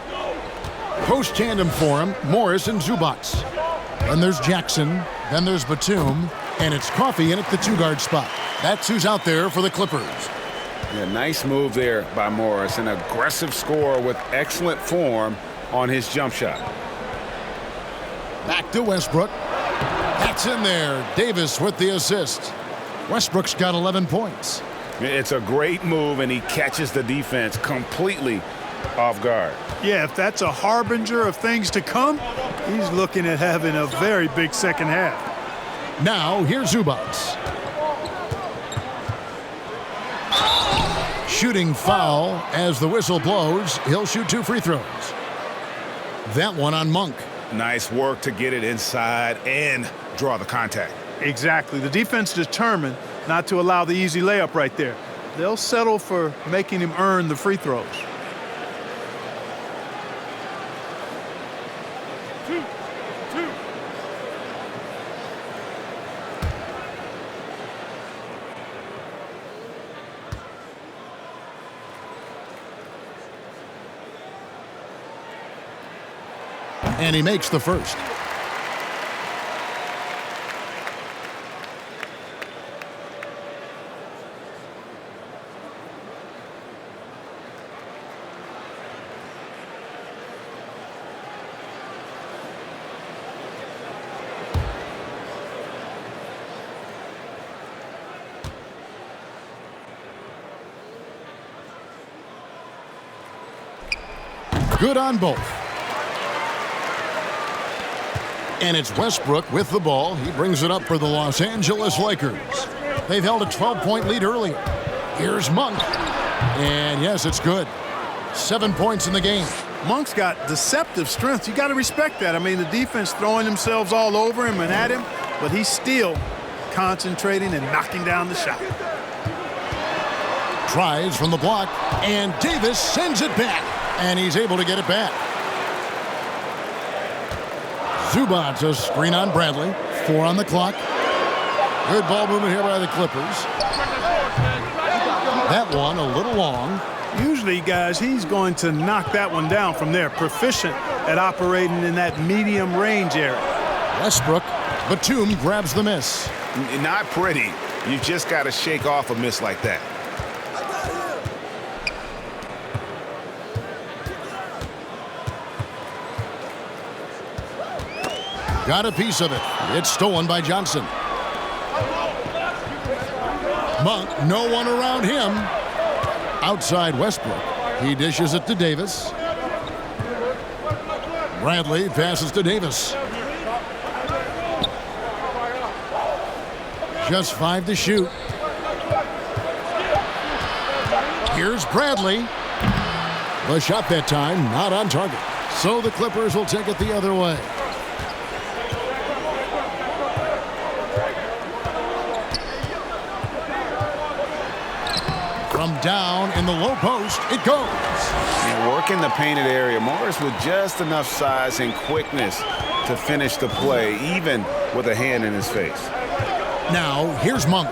Post tandem for him, Morris and Zubac. Then there's Jackson, then there's Batum, and it's Coffey in at the 2-guard spot. That's who's out there for the Clippers. Yeah, nice move there by Morris. An aggressive scorer with excellent form on his jump shot. Back to Westbrook. That's in there. Davis with the assist. Westbrook's got 11 points. It's a great move, and he catches the defense completely off guard. Yeah, if that's a harbinger of things to come, he's looking at having a very big second half. Now, here's Zubac. Shooting foul as the whistle blows. He'll shoot 2 free throws. That one on Monk. Nice work to get it inside and draw the contact. Exactly. The defense determined not to allow the easy layup right there. They'll settle for making him earn the free throws. And he makes the first. Good on both. And it's Westbrook with the ball. He brings it up for the Los Angeles Lakers. They've held a 12-point lead earlier. Here's Monk. And yes, it's good. 7 points in the game. Monk's got deceptive strength. You got to respect that. I mean, the defense throwing themselves all over him and at him, but he's still concentrating and knocking down the shot. Tries from the block, and Davis sends it back, and he's able to get it back. Zubac, a screen on Bradley. 4 on the clock. Good ball movement here by the Clippers. That one a little long. Usually, guys, he's going to knock that one down from there. Proficient at operating in that medium range area. Westbrook. Batum grabs the miss. Not pretty. You just got to shake off a miss like that. Got a piece of it. It's stolen by Johnson. Monk, no one around him. Outside Westbrook. He dishes it to Davis. Bradley passes to Davis. Just 5 to shoot. Here's Bradley. The shot that time not on target. So the Clippers will take it the other way. From down in the low post, it goes. And working the painted area, Morris with just enough size and quickness to finish the play, even with a hand in his face. Now, here's Monk.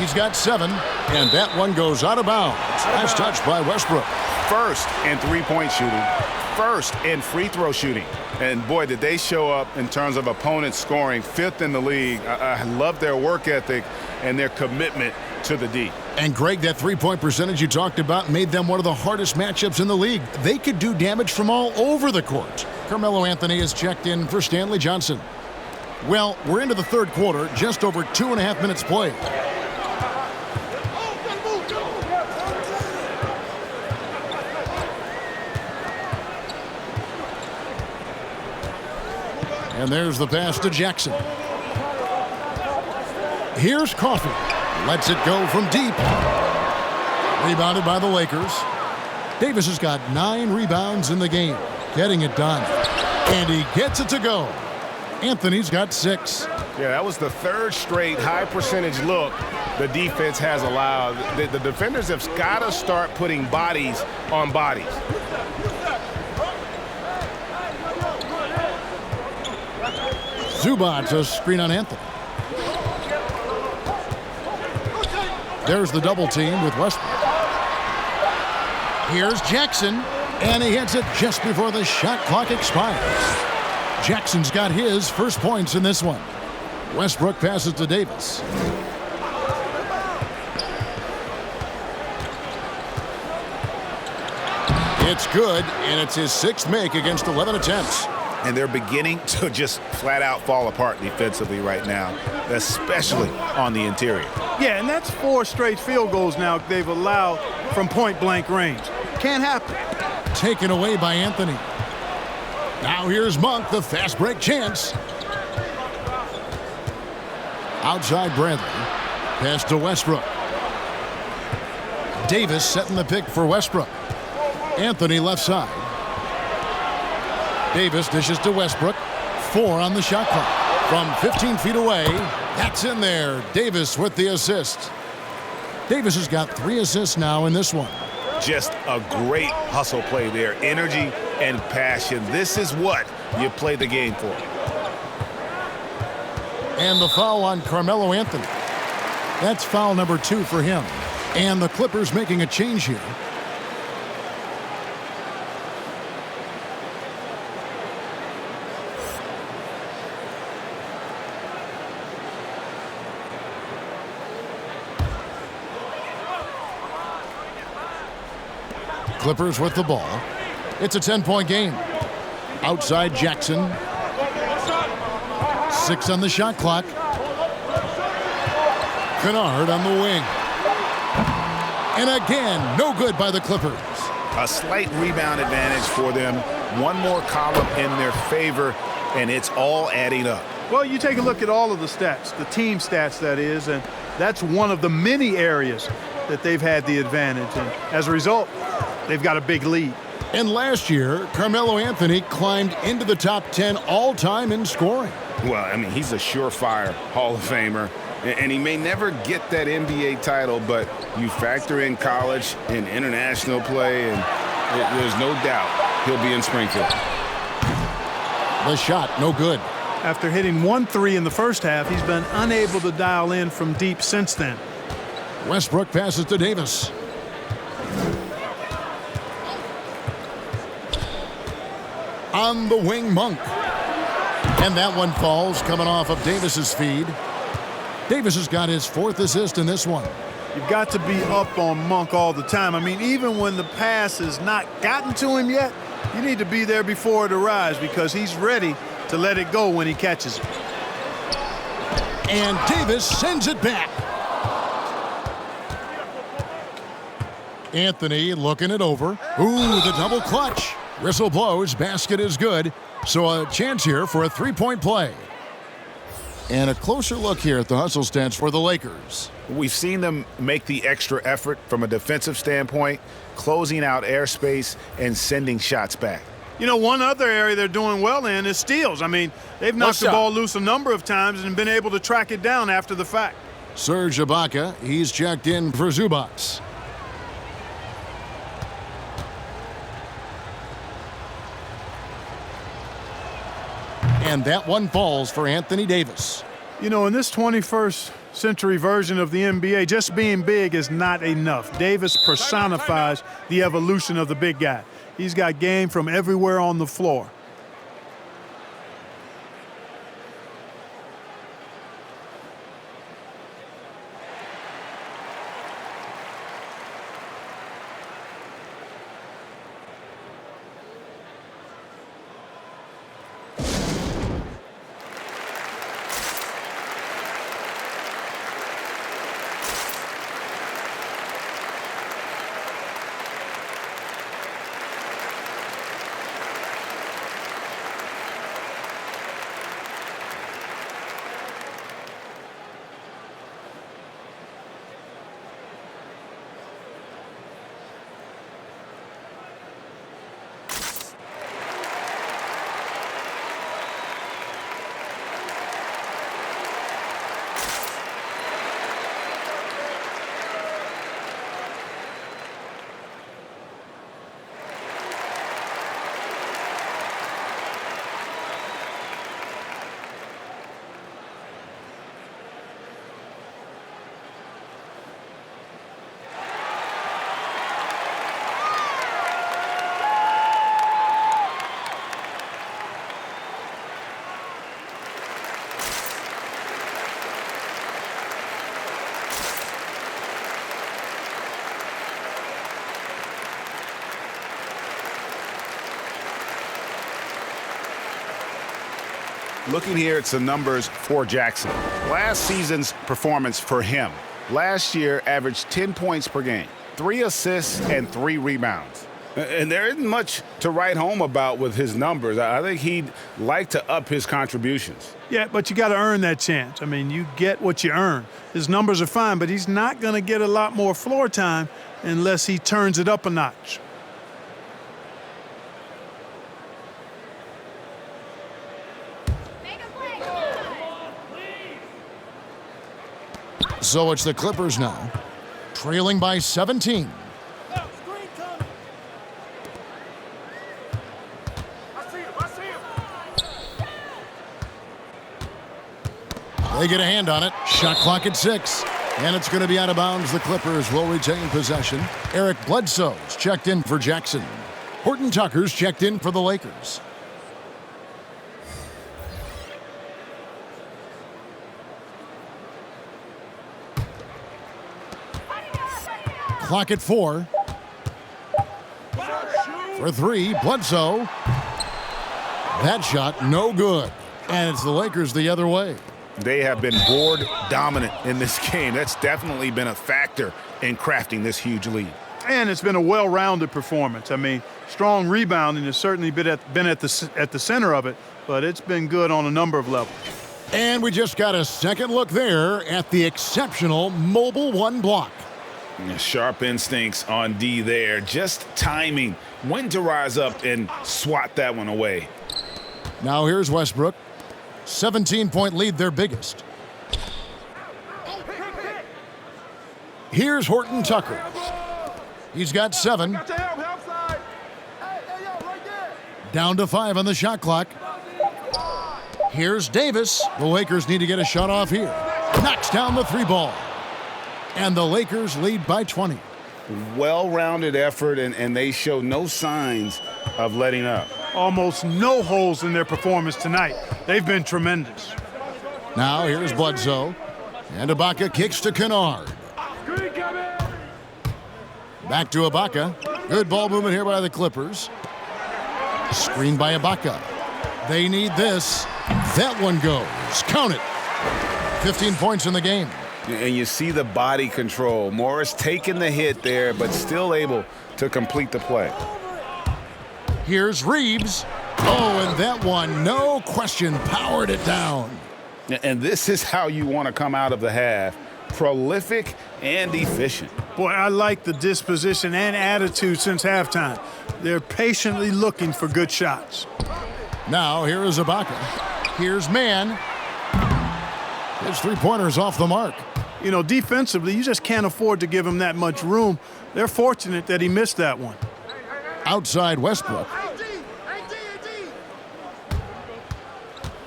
He's got 7, and that one goes out of bounds. Last touch by Westbrook. First in three-point shooting, first in free throw shooting. And boy, did they show up in terms of opponent scoring, 5th in the league. I love their work ethic and their commitment to the D. And Greg, that three-point percentage you talked about made them one of the hardest matchups in the league. They could do damage from all over the court. Carmelo Anthony is checked in for Stanley Johnson. Well, we're into the third quarter, just over 2.5 minutes played. And there's the pass to Jackson. Here's Coffey. Lets it go from deep. Rebounded by the Lakers. Davis has got 9 rebounds in the game. Getting it done. And he gets it to go. Anthony's got 6. Yeah, that was the 3rd straight high percentage look the defense has allowed. The defenders have got to start putting bodies on bodies. Zubac, a screen on Anthony. There's the double team with Westbrook. Here's Jackson, and he hits it just before the shot clock expires. Jackson's got his first points in this one. Westbrook passes to Davis. It's good, and it's his 6th make against 11 attempts. And they're beginning to just flat out fall apart defensively right now, especially on the interior. Yeah, and that's 4 straight field goals now they've allowed from point-blank range. Can't happen. Taken away by Anthony. Now here's Monk, the fast break chance. Outside Bradley. Pass to Westbrook. Davis setting the pick for Westbrook. Anthony left side. Davis dishes to Westbrook. 4 on the shot clock. From 15 feet away, that's in there. Davis with the assist. Davis has got 3 assists now in this one. Just a great hustle play there. Energy and passion. This is what you play the game for. And the foul on Carmelo Anthony. That's foul number 2 for him. And the Clippers making a change here. Clippers with the ball. It's a 10-point game. Outside Jackson. 6 on the shot clock. Kennard on the wing. And again, no good by the Clippers. A slight rebound advantage for them. One more column in their favor, and it's all adding up. Well, you take a look at all of the stats, the team stats that is, and that's one of the many areas that they've had the advantage. And as a result, they've got a big lead. And last year, Carmelo Anthony climbed into the top 10 all-time in scoring. Well, I mean, he's a surefire Hall of Famer, and he may never get that NBA title, but you factor in college and international play, and there's no doubt he'll be in Springfield. The shot, no good. After hitting 1 3 in the first half, he's been unable to dial in from deep since then. Westbrook passes to Davis. On the wing, Monk. And that one falls, coming off of Davis's feed. Davis has got his 4th assist in this one. You've got to be up on Monk all the time. I mean, even when the pass has not gotten to him yet, you need to be there before it arrives because he's ready to let it go when he catches it. And Davis sends it back. Anthony looking it over. Ooh, the double clutch. Whistle blows, basket is good. So a chance here for a 3-point play. And a closer look here at the hustle stats for the Lakers. We've seen them make the extra effort from a defensive standpoint, closing out airspace and sending shots back. You know, one other area they're doing well in is steals. I mean, they've knocked the ball loose a number of times and been able to track it down after the fact. Serge Ibaka, he's checked in for Zubac. And that one falls for Anthony Davis. You know, in this 21st century version of the NBA, just being big is not enough. Davis personifies the evolution of the big guy. He's got game from everywhere on the floor. Looking here at some numbers for Jackson. Last season's performance for him. Last year averaged 10 points per game, 3 assists and 3 rebounds. And there isn't much to write home about with his numbers. I think he'd like to up his contributions. Yeah, but you got to earn that chance. I mean, you get what you earn. His numbers are fine, but he's not going to get a lot more floor time unless he turns it up a notch. So it's the Clippers now, trailing by 17. They get a hand on it. Shot clock at 6. And it's going to be out of bounds. The Clippers will retain possession. Eric Bledsoe's checked in for Jackson. Horton Tucker's checked in for the Lakers. Clock at 4. For 3, Bledsoe. That shot, no good. And it's the Lakers the other way. They have been board dominant in this game. That's definitely been a factor in crafting this huge lead. And it's been a well-rounded performance. I mean, strong rebounding has certainly been at the center of it, but it's been good on a number of levels. And we just got a second look there at the exceptional mobile one block. Sharp instincts on D there. Just timing when to rise up and swat that one away. Now here's Westbrook. 17-point lead, their biggest. Here's Horton Tucker. He's got 7. Down to 5 on the shot clock. Here's Davis. The Lakers need to get a shot off here. Knocks down the 3 ball. And the Lakers lead by 20. Well-rounded effort, and they show no signs of letting up. Almost no holes in their performance tonight. They've been tremendous. Now here's Bledsoe. And Ibaka kicks to Kennard. Back to Ibaka. Good ball movement here by the Clippers. Screen by Ibaka. They need this. That one goes. Count it. 15 points in the game. And you see the body control. Morris taking the hit there, but still able to complete the play. Here's Reeves. Oh, and that one, no question, powered it down. And this is how you want to come out of the half. Prolific and efficient. Boy, I like the disposition and attitude since halftime. They're patiently looking for good shots. Now, here is Ibaka. Here's Mann. His three-pointer's off the mark. You know, defensively, you just can't afford to give him that much room. They're fortunate that he missed that one. Outside Westbrook.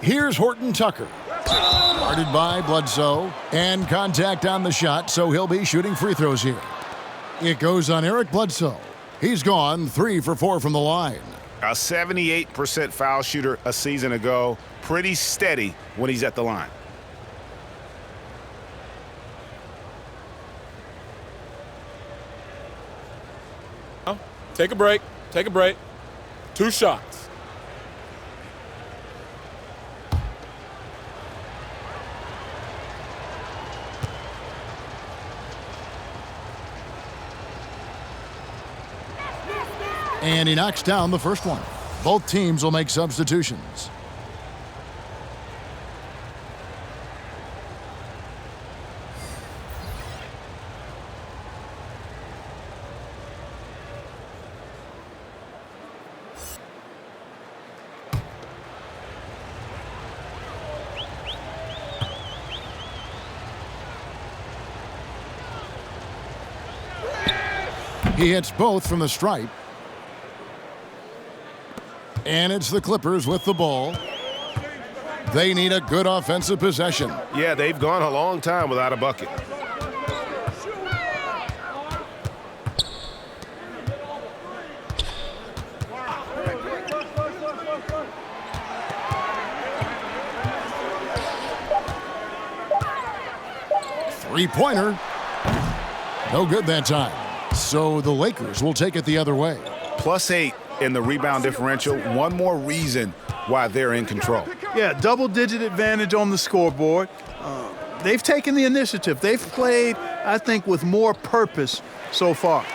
Here's Horton Tucker. Guarded by Bledsoe. And contact on the shot, so he'll be shooting free throws here. It goes on Eric Bledsoe. He's gone 3 for 4 from the line. A 78% foul shooter a season ago. Pretty steady when he's at the line. Take a break. Take a break. 2 shots. And he knocks down the first one. Both teams will make substitutions. He hits both from the stripe. And it's the Clippers with the ball. They need a good offensive possession. Yeah, they've gone a long time without a bucket. Three-pointer. No good that time. So the Lakers will take it the other way. +8 in the rebound differential. One more reason why they're in control. Yeah, double-digit advantage on the scoreboard. They've taken the initiative. They've played, I think, with more purpose so far.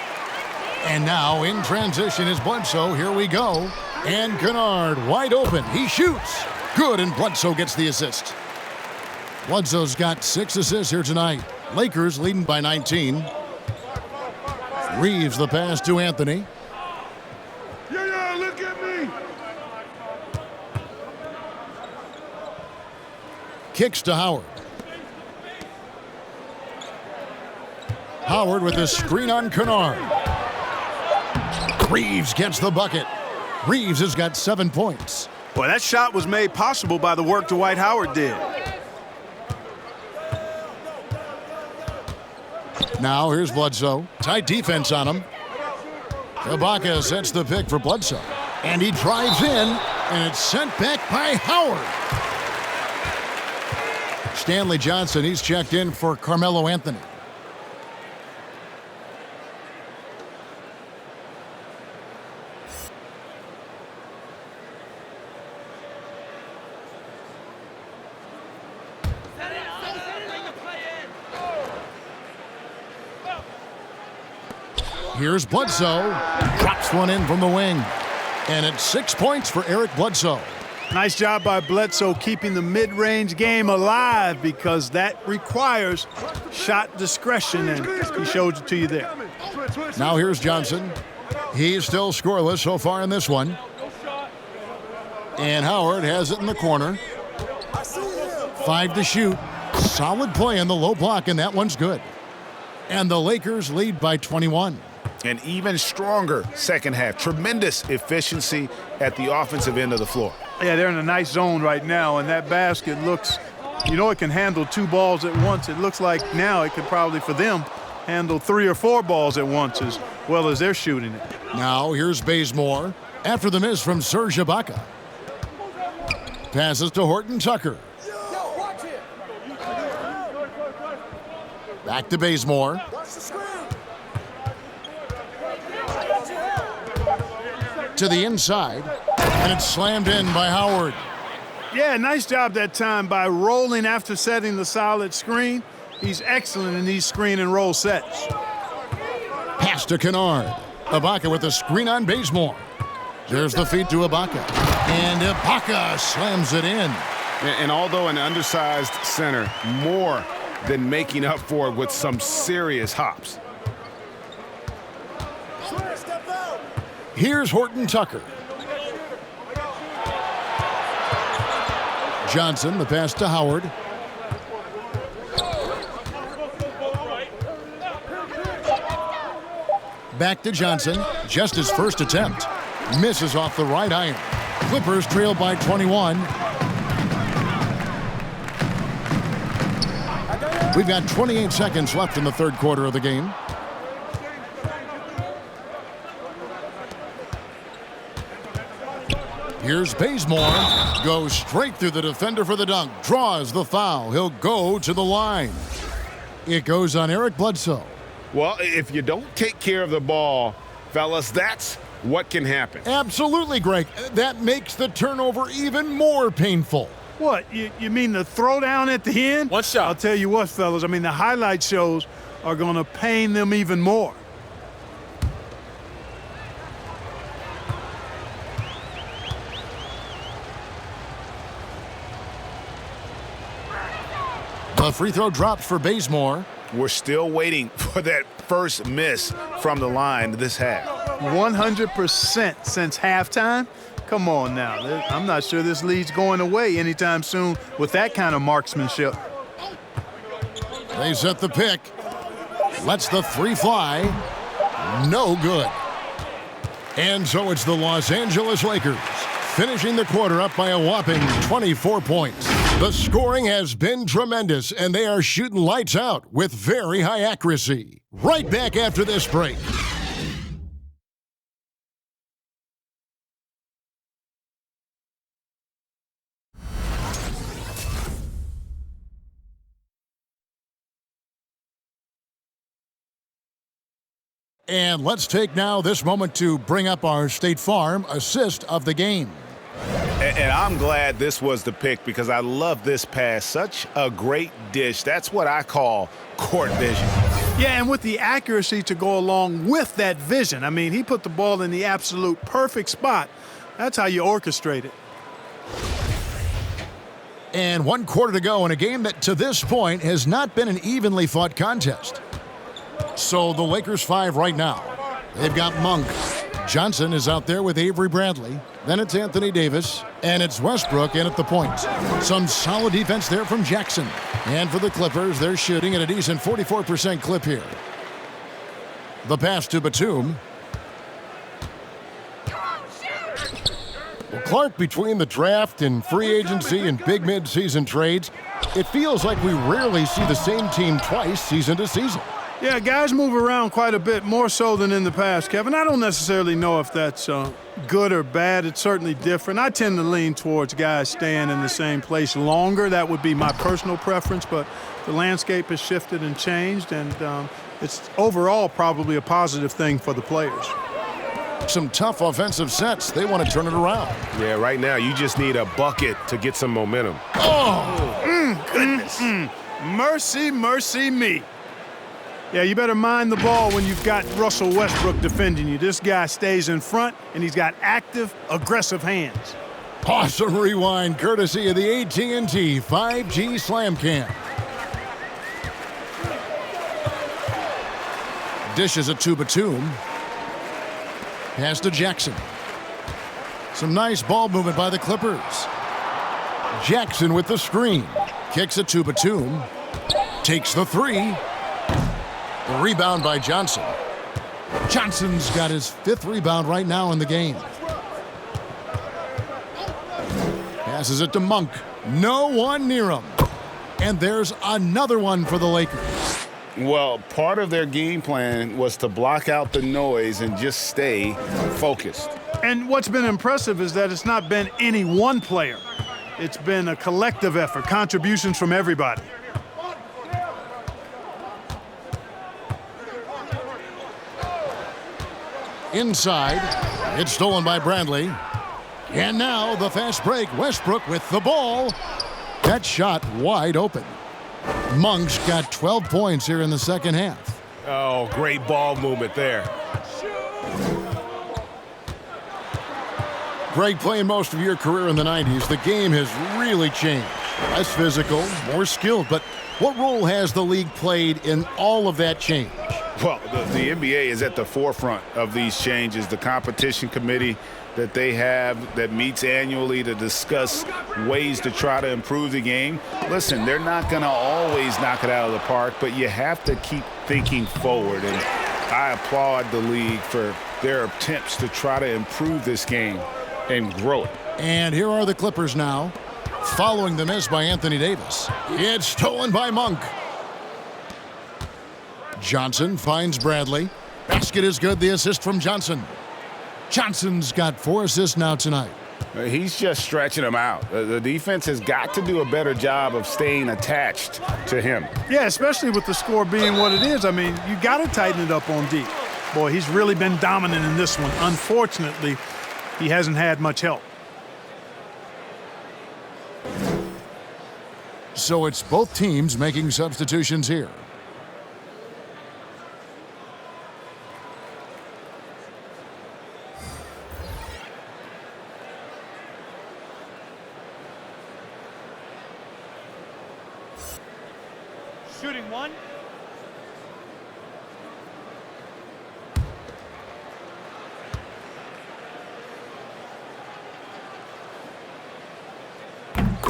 And now in transition is Bledsoe. Here we go. And Kennard wide open. He shoots. Good, and Bledsoe gets the assist. Bledsoe's got 6 assists here tonight. Lakers leading by 19. Reeves the pass to Anthony. Yeah, look at me. Kicks to Howard. Howard with a screen on Kennard. Reeves gets the bucket. Reeves has got 7 points. Boy, that shot was made possible by the work Dwight Howard did. Now here's Bledsoe. Tight defense on him. Ibaka sets the pick for Bledsoe. And he drives in, and it's sent back by Howard. Stanley Johnson, he's checked in for Carmelo Anthony. Here's Bledsoe. Drops one in from the wing. And it's 6 points for Eric Bledsoe. Nice job by Bledsoe keeping the mid-range game alive, because that requires shot discretion, and he showed it to you there. Now here's Johnson. He's still scoreless so far in this one. And Howard has it in the corner. 5 to shoot. Solid play in the low block, and that one's good. And the Lakers lead by 21. An even stronger second half. Tremendous efficiency at the offensive end of the floor. Yeah, they're in a nice zone right now, and that basket looks, you know, it can handle 2 balls at once. It looks like now it could probably, for them, handle 3 or 4 balls at once as well as they're shooting it. Now here's Bazemore after the miss from Serge Ibaka. Passes to Horton Tucker. Back to Bazemore. To the inside, and it's slammed in by Howard. Yeah, nice job that time by rolling after setting the solid screen. He's excellent in these screen and roll sets. Pass to Kennard. Ibaka with the screen on Bazemore. There's the feed to Ibaka. And Ibaka slams it in. And although an undersized center, more than making up for it with some serious hops. Here's Horton Tucker. Johnson, the pass to Howard. Back to Johnson. Just his first attempt. Misses off the right iron. Clippers trail by 21. We've got 28 seconds left in the third quarter of the game. Here's Bazemore. Goes straight through the defender for the dunk. Draws the foul. He'll go to the line. It goes on Eric Bledsoe. Well, if you don't take care of the ball, fellas, that's what can happen. Absolutely, Greg. That makes the turnover even more painful. What, you mean the throwdown at the end? One shot. I'll tell you what, fellas, I mean, the highlight shows are going to pain them even more. The free throw drops for Bazemore. We're still waiting for that first miss from the line this half. 100% since halftime? Come on now. I'm not sure this lead's going away anytime soon with that kind of marksmanship. They set the pick. Lets the three fly. No good. And so it's the Los Angeles Lakers finishing the quarter up by a whopping 24 points. The scoring has been tremendous, and they are shooting lights out with very high accuracy. Right back after this break. And let's take now this moment to bring up our State Farm assist of the game. And I'm glad this was the pick because I love this pass. Such a great dish. That's what I call court vision. Yeah, and with the accuracy to go along with that vision. I mean, he put the ball in the absolute perfect spot. That's how you orchestrate it. And 1 quarter to go in a game that to this point has not been an evenly fought contest. So the Lakers 5 right now. They've got Monk. Johnson is out there with Avery Bradley. Then it's Anthony Davis. And it's Westbrook in at the point. Some solid defense there from Jackson. And for the Clippers, they're shooting at a decent 44% clip here. The pass to Batum. Well, Clark, between the draft and free agency and big mid-season trades, it feels like we rarely see the same team twice season to season. Yeah, guys move around quite a bit, more so than in the past, Kevin. I don't necessarily know if that's good or bad. It's certainly different. I tend to lean towards guys staying in the same place longer. That would be my personal preference, but the landscape has shifted and changed, and it's overall probably a positive thing for the players. Some tough offensive sets. They want to turn it around. Yeah, right now you just need a bucket to get some momentum. Oh, goodness. Mercy, mercy me. Yeah, you better mind the ball when you've got Russell Westbrook defending you. This guy stays in front, and he's got active, aggressive hands. Awesome rewind, courtesy of the AT&T 5G Slam Cam. Dishes it to Batum. Pass to Jackson. Some nice ball movement by the Clippers. Jackson with the screen. Kicks it to Batum. Takes the three. The rebound by Johnson. Johnson's got his 5th rebound right now in the game. Passes it to Monk. No one near him. And there's another one for the Lakers. Well, part of their game plan was to block out the noise and just stay focused. And what's been impressive is that it's not been any one player. It's been a collective effort, contributions from everybody. Inside, it's stolen by Bradley. And now the fast break. Westbrook with the ball. That shot wide open. Monk's got 12 points here in the second half. Oh, great ball movement there. Greg, playing most of your career in the 90s, the game has really changed. Less physical, more skilled, but what role has the league played in all of that change? Well, the NBA is at the forefront of these changes. The competition committee that they have that meets annually to discuss ways to try to improve the game. Listen, they're not going to always knock it out of the park, but you have to keep thinking forward. And I applaud the league for their attempts to try to improve this game and grow it. And here are the Clippers now, following the miss by Anthony Davis. It's stolen by Monk. Johnson finds Bradley. Basket is good. The assist from Johnson. Johnson's got 4 assists now tonight. He's just stretching them out. The defense has got to do a better job of staying attached to him. Yeah, especially with the score being what it is. I mean, you got to tighten it up on D. Boy, he's really been dominant in this one. Unfortunately, he hasn't had much help. So it's both teams making substitutions here. Shooting one.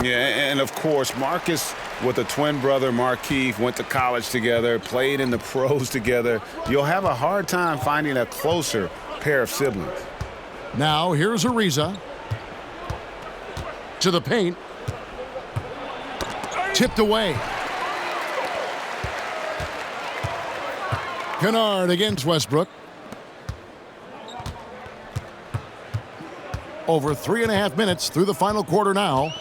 Yeah, and of course, Marcus with a twin brother, Markeith, went to college together, played in the pros together. You'll have a hard time finding a closer pair of siblings. Now, here's Ariza. To the paint. Tipped away. Kennard against Westbrook. Over 3.5 minutes through the final quarter now.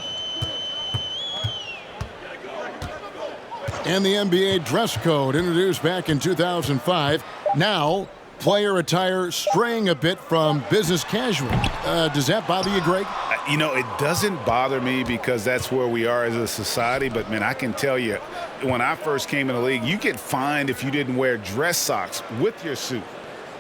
And the NBA dress code introduced back in 2005. Now, player attire straying a bit from business casual. Does that bother you, Greg? You know, it doesn't bother me because that's where we are as a society. But, man, I can tell you, when I first came in the league, you get fined if you didn't wear dress socks with your suit.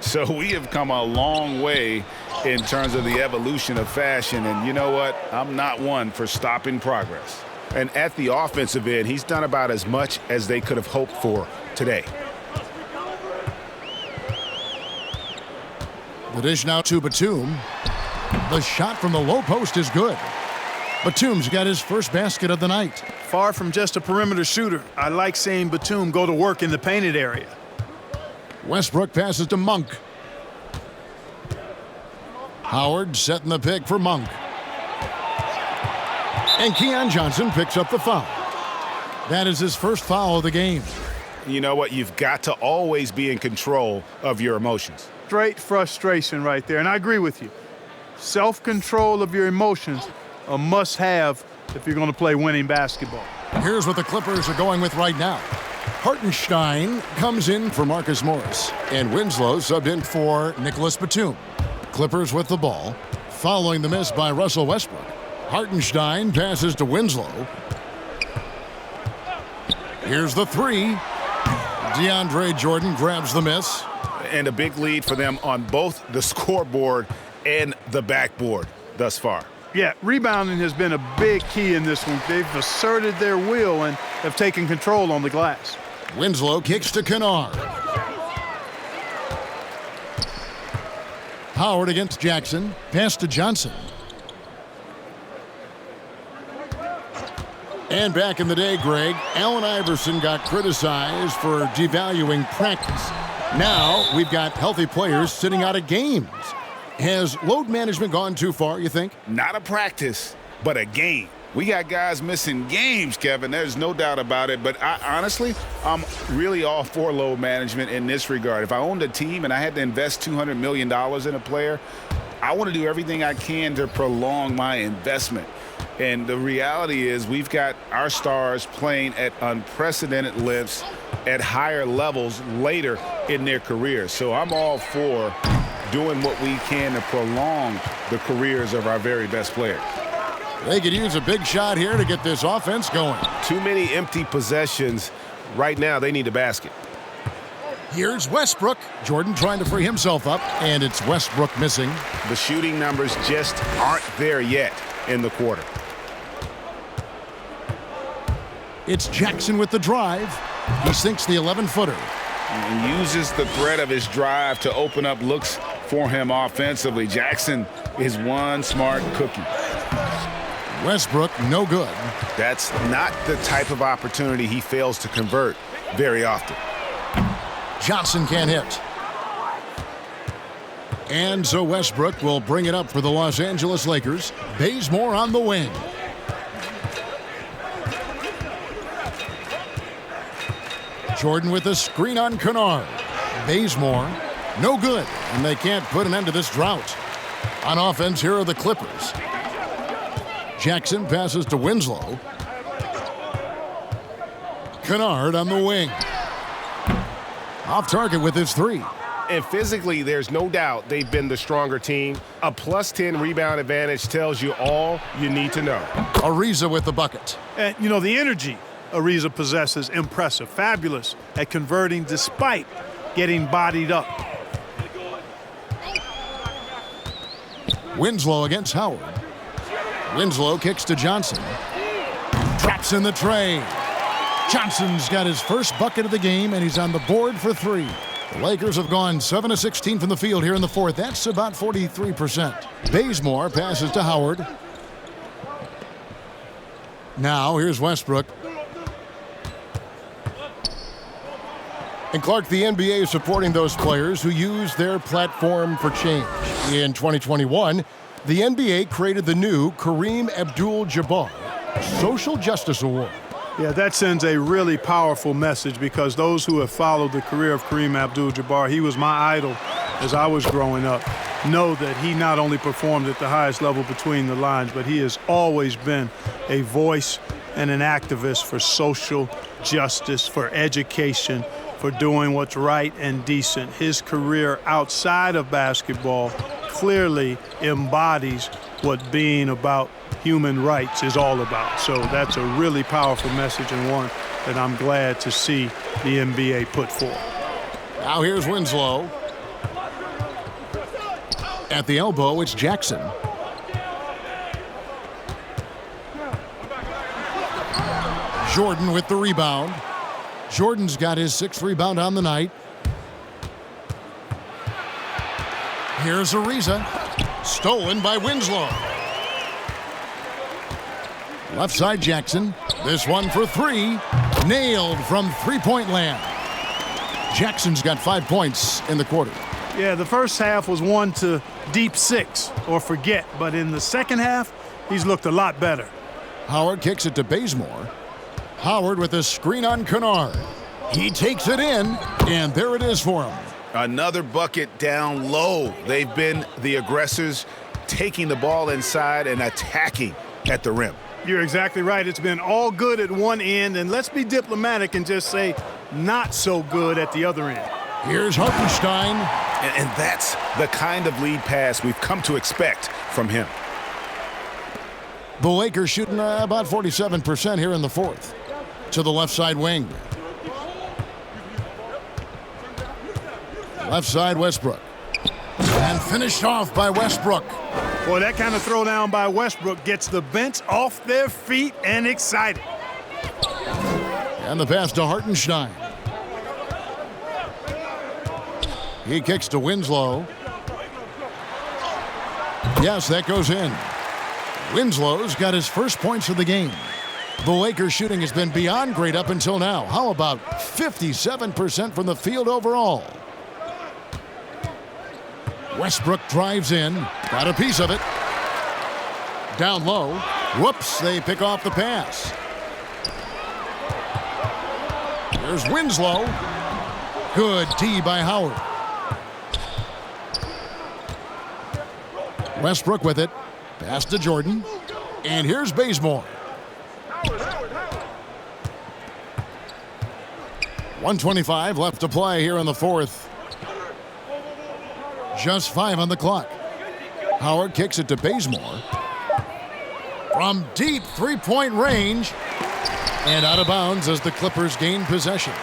So we have come a long way in terms of the evolution of fashion. And you know what? I'm not one for stopping progress. And at the offensive end, he's done about as much as they could have hoped for today. The dish now to Batum. The shot from the low post is good. Batum's got his first basket of the night. Far from just a perimeter shooter, I like seeing Batum go to work in the painted area. Westbrook passes to Monk. Howard setting the pick for Monk. And Keon Johnson picks up the foul. That is his first foul of the game. You know what? You've got to always be in control of your emotions. Straight frustration right there, and I agree with you. Self-control of your emotions, a must-have if you're going to play winning basketball. Here's what the Clippers are going with right now. Hartenstein comes in for Marcus Morris, and Winslow subbed in for Nicholas Batum. Clippers with the ball, following the miss by Russell Westbrook. Hartenstein passes to Winslow. Here's the three. DeAndre Jordan grabs the miss. And a big lead for them on both the scoreboard and the backboard thus far. Yeah, rebounding has been a big key in this one. They've asserted their will and have taken control on the glass. Winslow kicks to Kennard. Howard against Jackson. Pass to Johnson. And back in the day, Greg, Allen Iverson got criticized for devaluing practice. Now we've got healthy players sitting out of games. Has load management gone too far, you think? Not a practice, but a game. We got guys missing games, Kevin. There's no doubt about it. But honestly, I'm really all for load management in this regard. If I owned a team and I had to invest $200 million in a player, I want to do everything I can to prolong my investment. And the reality is we've got our stars playing at unprecedented lengths at higher levels later in their careers. So I'm all for doing what we can to prolong the careers of our very best players. They could use a big shot here to get this offense going. Too many empty possessions. Right now, they need a basket. Here's Westbrook. Jordan trying to free himself up, and it's Westbrook missing. The shooting numbers just aren't there yet in the quarter. It's Jackson with the drive. He sinks the 11-footer. And uses the threat of his drive to open up looks for him offensively. Jackson is one smart cookie. Westbrook, no good. That's not the type of opportunity he fails to convert very often. Johnson can't hit. And so Westbrook will bring it up for the Los Angeles Lakers. Bazemore on the wing. Jordan with a screen on Kennard. Bazemore, no good, and they can't put an end to this drought. On offense, here are the Clippers. Jackson passes to Winslow. Kennard on the wing. Off target with his three. And physically, there's no doubt they've been the stronger team. A +10 rebound advantage tells you all you need to know. Ariza with the bucket. And, you know, the energy Ariza possesses, impressive, fabulous at converting despite getting bodied up. Winslow against Howard. Winslow kicks to Johnson. Drops in the tray. Johnson's got his first bucket of the game, and he's on the board for three. The Lakers have gone 7 of 16 from the field here in the fourth. That's about 43%. Bazemore passes to Howard. Now here's Westbrook. And Clark, the NBA is supporting those players who use their platform for change. In 2021, the NBA created the new Kareem Abdul-Jabbar Social Justice Award. Yeah, that sends a really powerful message because those who have followed the career of Kareem Abdul-Jabbar, he was my idol as I was growing up, know that he not only performed at the highest level between the lines, but he has always been a voice and an activist for social justice, for education, for doing what's right and decent. His career outside of basketball clearly embodies what being about human rights is all about. So that's a really powerful message and one that I'm glad to see the NBA put forth. Now here's Winslow. At the elbow, it's Jackson. Jordan with the rebound. Jordan's got his 6th rebound on the night. Here's Ariza. Stolen by Winslow. Left side Jackson. This one for three. Nailed from three-point land. Jackson's got 5 points in the quarter. Yeah, the first half was one to deep 6 or forget, but in the second half, he's looked a lot better. Howard kicks it to Bazemore. Howard with a screen on Kennard. He takes it in, and there it is for him. Another bucket down low. They've been the aggressors, taking the ball inside and attacking at the rim. You're exactly right. It's been all good at one end, and let's be diplomatic and just say not so good at the other end. Here's Hartenstein. And that's the kind of lead pass we've come to expect from him. The Lakers shooting about 47% here in the fourth. To the left side wing. Left side Westbrook. And finished off by Westbrook. Boy, that kind of throwdown by Westbrook gets the bench off their feet and excited. And the pass to Hartenstein. He kicks to Winslow. Yes, that goes in. Winslow's got his first points of the game. The Lakers shooting has been beyond great up until now. How about 57% from the field overall? Westbrook drives in. Got a piece of it. Down low. Whoops, they pick off the pass. There's Winslow. Good D by Howard. Westbrook with it. Pass to Jordan. And here's Bazemore. 1:25 left to play here in the fourth. Just 5 on the clock. Howard kicks it to Bazemore. From deep three-point range. And out of bounds as the Clippers gain possession.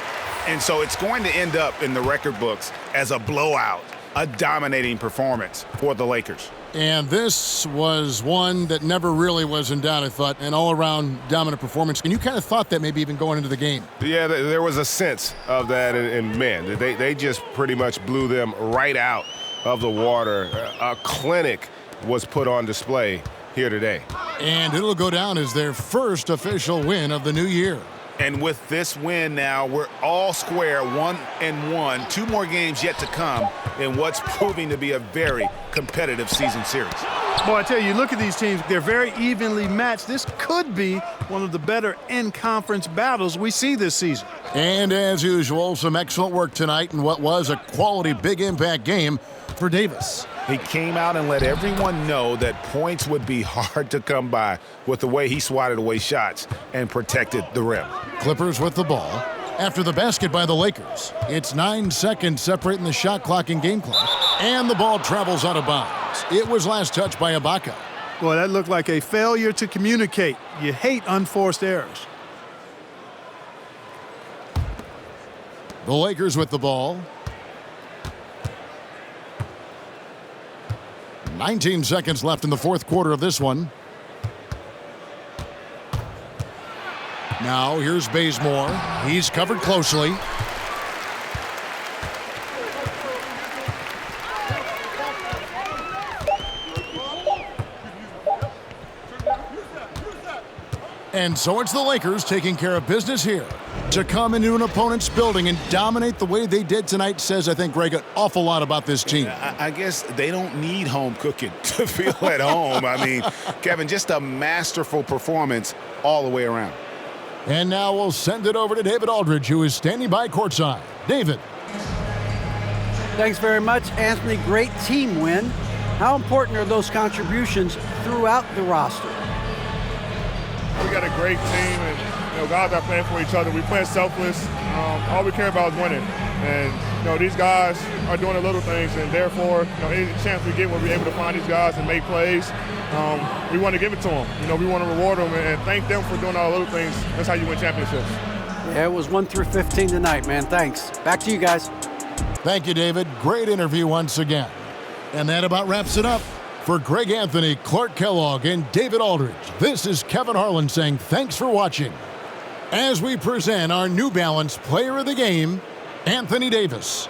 And so it's going to end up in the record books as a blowout, a dominating performance for the Lakers. And this was one that never really was in doubt, I thought, an all-around dominant performance. And you kind of thought that maybe even going into the game. Yeah, there was a sense of that, and man, they just pretty much blew them right out of the water. A clinic was put on display here today. And it'll go down as their first official win of the new year. And with this win now, we're all square, 1-1. 2 more games yet to come in what's proving to be a very competitive season series. Boy, I tell you, look at these teams. They're very evenly matched. This could be one of the better in-conference battles we see this season. And as usual, some excellent work tonight in what was a quality big impact game for Davis. He came out and let everyone know that points would be hard to come by with the way he swatted away shots and protected the rim. Clippers with the ball. After the basket by the Lakers, it's 9 seconds separating the shot clock and game clock, and the ball travels out of bounds. It was last touched by Ibaka. Boy, that looked like a failure to communicate. You hate unforced errors. The Lakers with the ball. 19 seconds left in the fourth quarter of this one. Now here's Bazemore. He's covered closely. And so it's the Lakers taking care of business here. To come into an opponent's building and dominate the way they did tonight says, I think, Greg, an awful lot about this team. I guess they don't need home cooking to feel at home. I mean, Kevin, just a masterful performance all the way around. And now we'll send it over to David Aldridge, who is standing by courtside. David. Thanks very much, Anthony. Great team win. How important are those contributions throughout the roster? We got a great team, and guys are playing for each other. We play selfless. All we care about is winning. And these guys are doing the little things, and therefore, any chance we get, we'll be able to find these guys and make plays. We want to give it to them. We want to reward them and thank them for doing all the little things. That's how you win championships. Yeah, it was 1 through 15 tonight, man. Thanks. Back to you guys. Thank you, David. Great interview once again. And that about wraps it up. For Greg Anthony, Clark Kellogg, and David Aldridge, this is Kevin Harlan saying thanks for watching. As we present our New Balance Player of the Game, Anthony Davis.